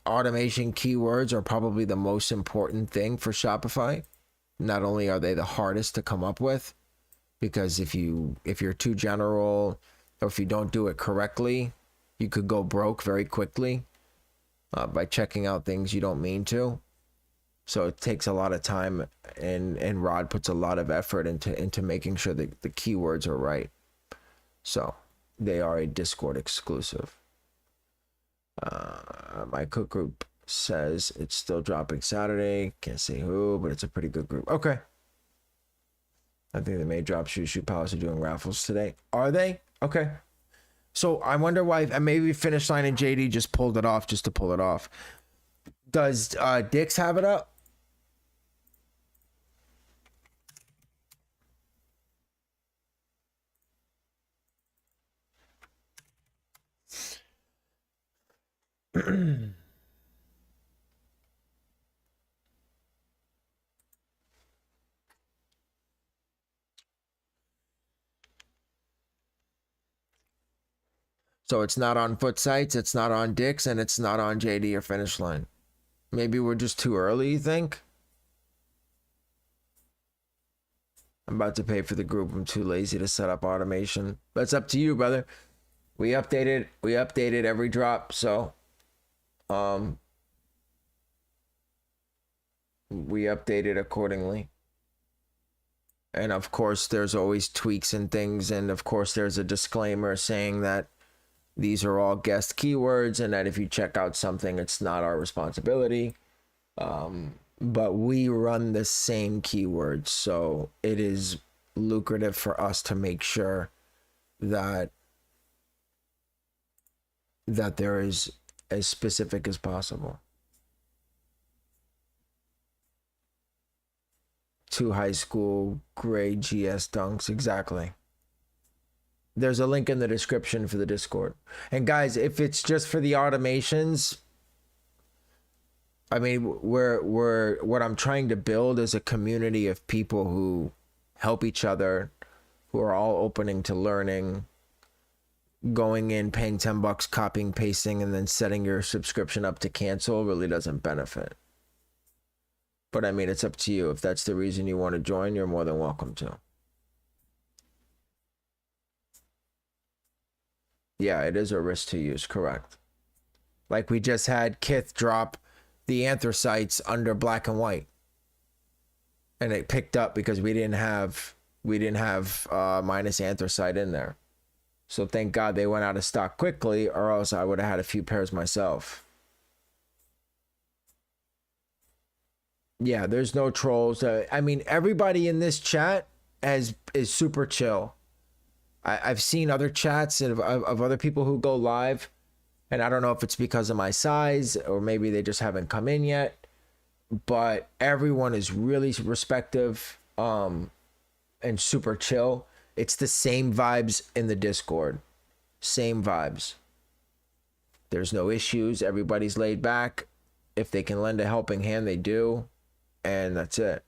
Automation keywords are probably the most important thing for Shopify. Not only are they the hardest to come up with, because if you're too general, or if you don't do it correctly, you could go broke very quickly by checking out things you don't mean to. So it takes a lot of time, and Rod puts a lot of effort into making sure that the keywords are right. So they are a Discord exclusive. My cook group says it's still dropping Saturday. Can't say who, but it's a pretty good group. Okay. I think they may drop Shoe Palace are doing raffles today. Are they? Okay. So I wonder why. Maybe Finish Line and JD just pulled it off just to pull it off. Does Dix have it up? So it's not on Footsites, it's not on Dix, and it's not on JD or Finish Line. Maybe we're just too early, you think? I'm about to pay for the group. I'm too lazy to set up automation. That's up to you, brother. We updated every drop, so we updated accordingly. And of course, there's always tweaks and things, and of course, there's a disclaimer saying that these are all guest keywords, and that if you check out something, it's not our responsibility. But we run the same keywords, so it is lucrative for us to make sure that there is as specific as possible. 2 high school grade GS dunks, exactly. There's a link in the description for the Discord. And guys, if it's just for the automations, I mean, what I'm trying to build is a community of people who help each other, who are all opening to learning. Going in, paying $10, copying, pasting, and then setting your subscription up to cancel really doesn't benefit. But I mean, it's up to you. If that's the reason you want to join, you're more than welcome to. Yeah, it is a risk to use, correct. Like we just had Kith drop the anthracites under black and white. And it picked up because we didn't have minus anthracite in there. So thank God they went out of stock quickly, or else I would have had a few pairs myself. Yeah, there's no trolls. I mean, everybody in this chat is super chill. I've seen other chats of other people who go live, and I don't know if it's because of my size or maybe they just haven't come in yet, but everyone is really respective and super chill. It's the same vibes in the Discord. Same vibes. There's no issues. Everybody's laid back. If they can lend a helping hand, they do. And that's it.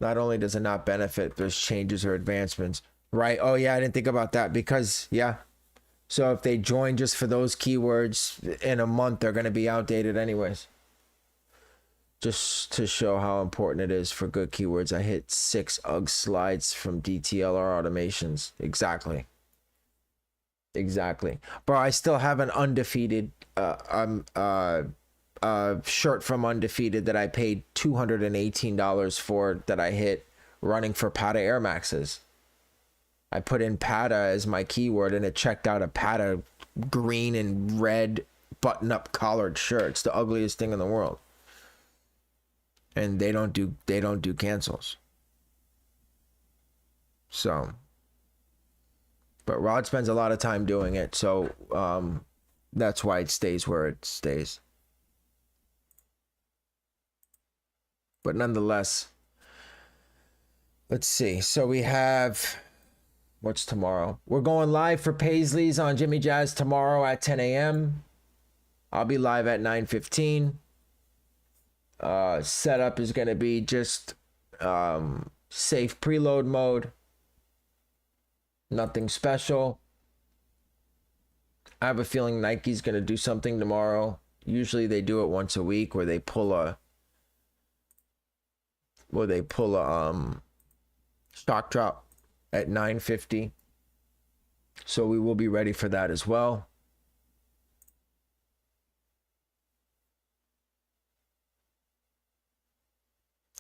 Not only does it not benefit, there's changes or advancements. Right. Oh, yeah, I didn't think about that because, yeah. So if they join just for those keywords in a month, they're going to be outdated anyways. Just to show how important it is for good keywords, I hit 6 UGG slides from DTLR automations. Exactly. Exactly. Bro, I still have an undefeated shirt from Undefeated that I paid $218 for that I hit running for Pata Air Maxes. I put in Pata as my keyword and it checked out a Pata green and red button-up collared shirt. It's the ugliest thing in the world. And they don't do cancels. So, but Rod spends a lot of time doing it, so that's why it stays where it stays. But nonetheless, let's see. So we have, what's tomorrow? We're going live for Paisley's on Jimmy Jazz tomorrow at 10 a.m. I'll be live at 9:15. Setup is going to be just safe preload mode. Nothing special. I have a feeling Nike's going to do something tomorrow. Usually they do it once a week where they pull a stock drop at 9:50. So we will be ready for that as well.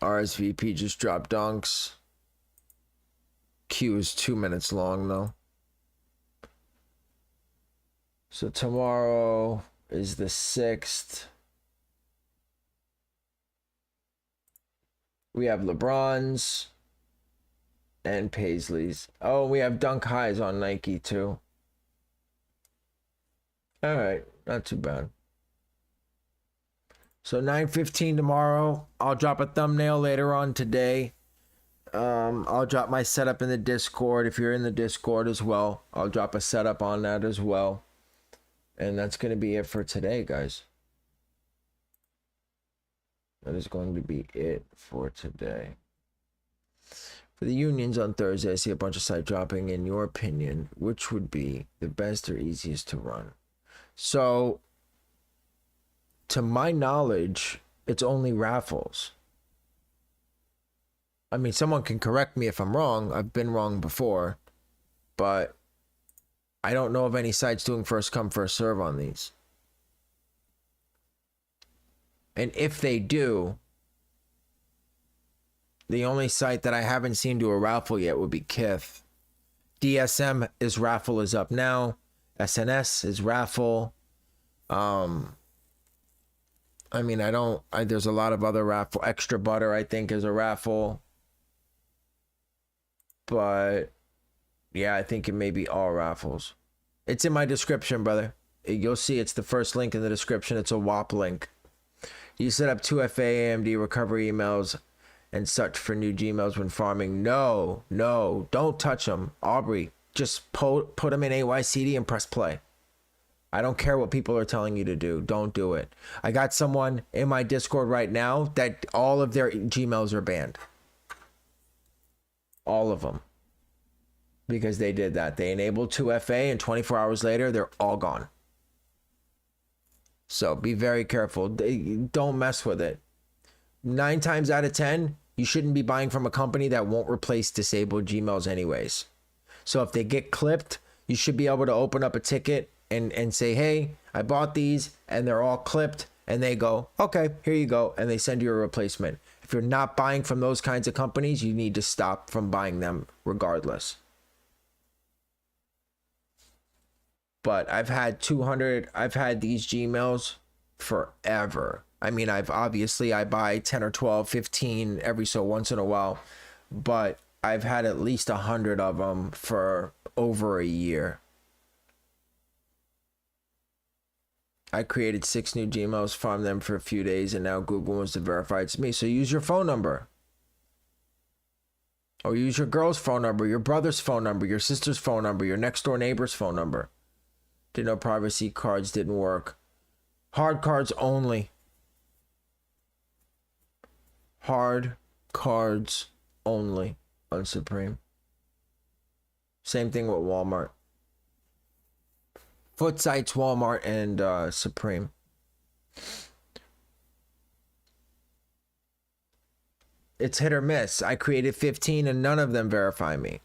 RSVP just dropped dunks. Queue is 2 minutes long though. So tomorrow is the 6th. We have LeBron's and Paisley's. Oh, we have Dunk Highs on Nike too. All right, not too bad. So 9:15 tomorrow. I'll drop a thumbnail later on today. I'll drop my setup in the Discord. If you're in the Discord as well, I'll drop a setup on that as well. And that's going to be it for today, guys. That is going to be it for today. For the unions on Thursday, I see a bunch of site dropping. In your opinion, which would be the best or easiest to run? So, to my knowledge, it's only raffles. I mean, someone can correct me if I'm wrong. I've been wrong before. But I don't know of any sites doing first come, first serve on these. And if they do, the only site that I haven't seen do a raffle yet would be Kith. DSM is raffle is up now. SNS is raffle. I mean, there's a lot of other raffle. Extra Butter, I think, is a raffle. But yeah, I think it may be all raffles. It's in my description, brother. You'll see it's the first link in the description. It's a WAP link. You set up 2FA AMD recovery emails and such for new Gmails when farming. No, don't touch them. Aubrey, just put them in AYCD and press play. I don't care what people are telling you to do. Don't do it. I got someone in my Discord right now that all of their Gmails are banned. All of them. Because they did that. They enabled 2FA and 24 hours later, they're all gone. So be very careful. Don't mess with it. 9 times out of 10, you shouldn't be buying from a company that won't replace disabled Gmails anyways. So if they get clipped, you should be able to open up a ticket and say, hey, I bought these and they're all clipped. And they go, okay, here you go. And they send you a replacement. If you're not buying from those kinds of companies, you need to stop from buying them regardless. But I've had these Gmails forever. I mean, I buy 10 or 12, 15 every so once in a while, but I've had at least 100 of them for over a year. I created 6 new Gmails, farmed them for a few days, and now Google wants to verify it's me. So use your phone number. Or use your girl's phone number, your brother's phone number, your sister's phone number, your next door neighbor's phone number. Didn't know privacy cards didn't work. Hard cards only. Hard cards only on Supreme. Same thing with Walmart. Footsites, Walmart, and Supreme. It's hit or miss. I created 15 and none of them verify me.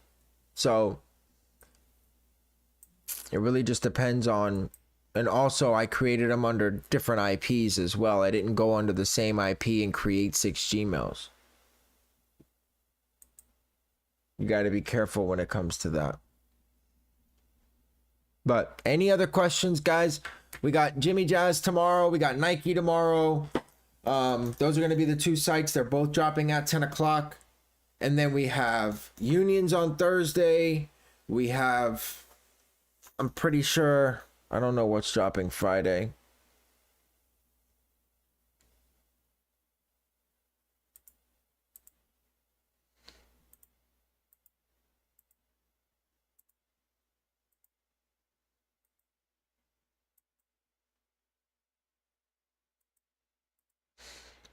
So it really just depends on, and also I created them under different IPs as well. I didn't go under the same IP and create 6 Gmails. You got to be careful when it comes to that. But any other questions, guys? We got Jimmy Jazz tomorrow. We got Nike tomorrow. Those are going to be the 2 sites. They're both dropping at 10 o'clock. And then we have Unions on Thursday. We have, I'm pretty sure, I don't know what's dropping Friday.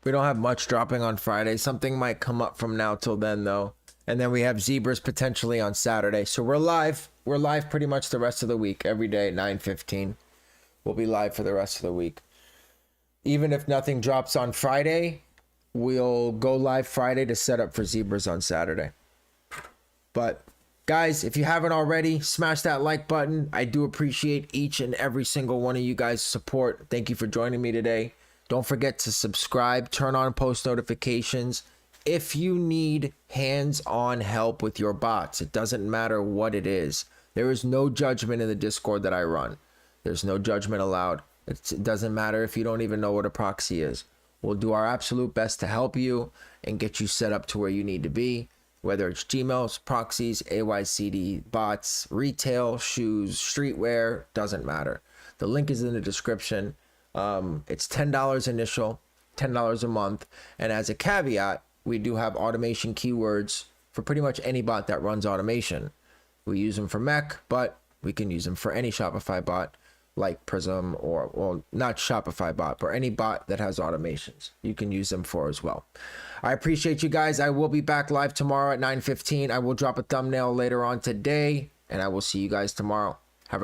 We don't have much dropping on Friday. Something might come up from now till then, though. And then we have Zebras potentially on Saturday. So we're live. We're live pretty much the rest of the week. Every day at 9:15. We'll be live for the rest of the week. Even if nothing drops on Friday, we'll go live Friday to set up for Zebras on Saturday. But guys, if you haven't already, smash that like button. I do appreciate each and every single one of you guys' support. Thank you for joining me today. Don't forget to subscribe, turn on post notifications. If you need hands-on help with your bots, it doesn't matter what it is. There is no judgment in the Discord that I run. There's no judgment allowed. It doesn't matter if you don't even know what a proxy is. We'll do our absolute best to help you and get you set up to where you need to be, whether it's Gmails, proxies, AYCD, bots, retail, shoes, streetwear, doesn't matter. The link is in the description. It's $10 initial, $10 a month. And as a caveat, we do have automation keywords for pretty much any bot that runs automation. We use them for mech, but we can use them for any Shopify bot like Prism, or, well, not Shopify bot, but any bot that has automations. You can use them for as well. I appreciate you guys. I will be back live tomorrow at 9:15. I will drop a thumbnail later on today, and I will see you guys tomorrow.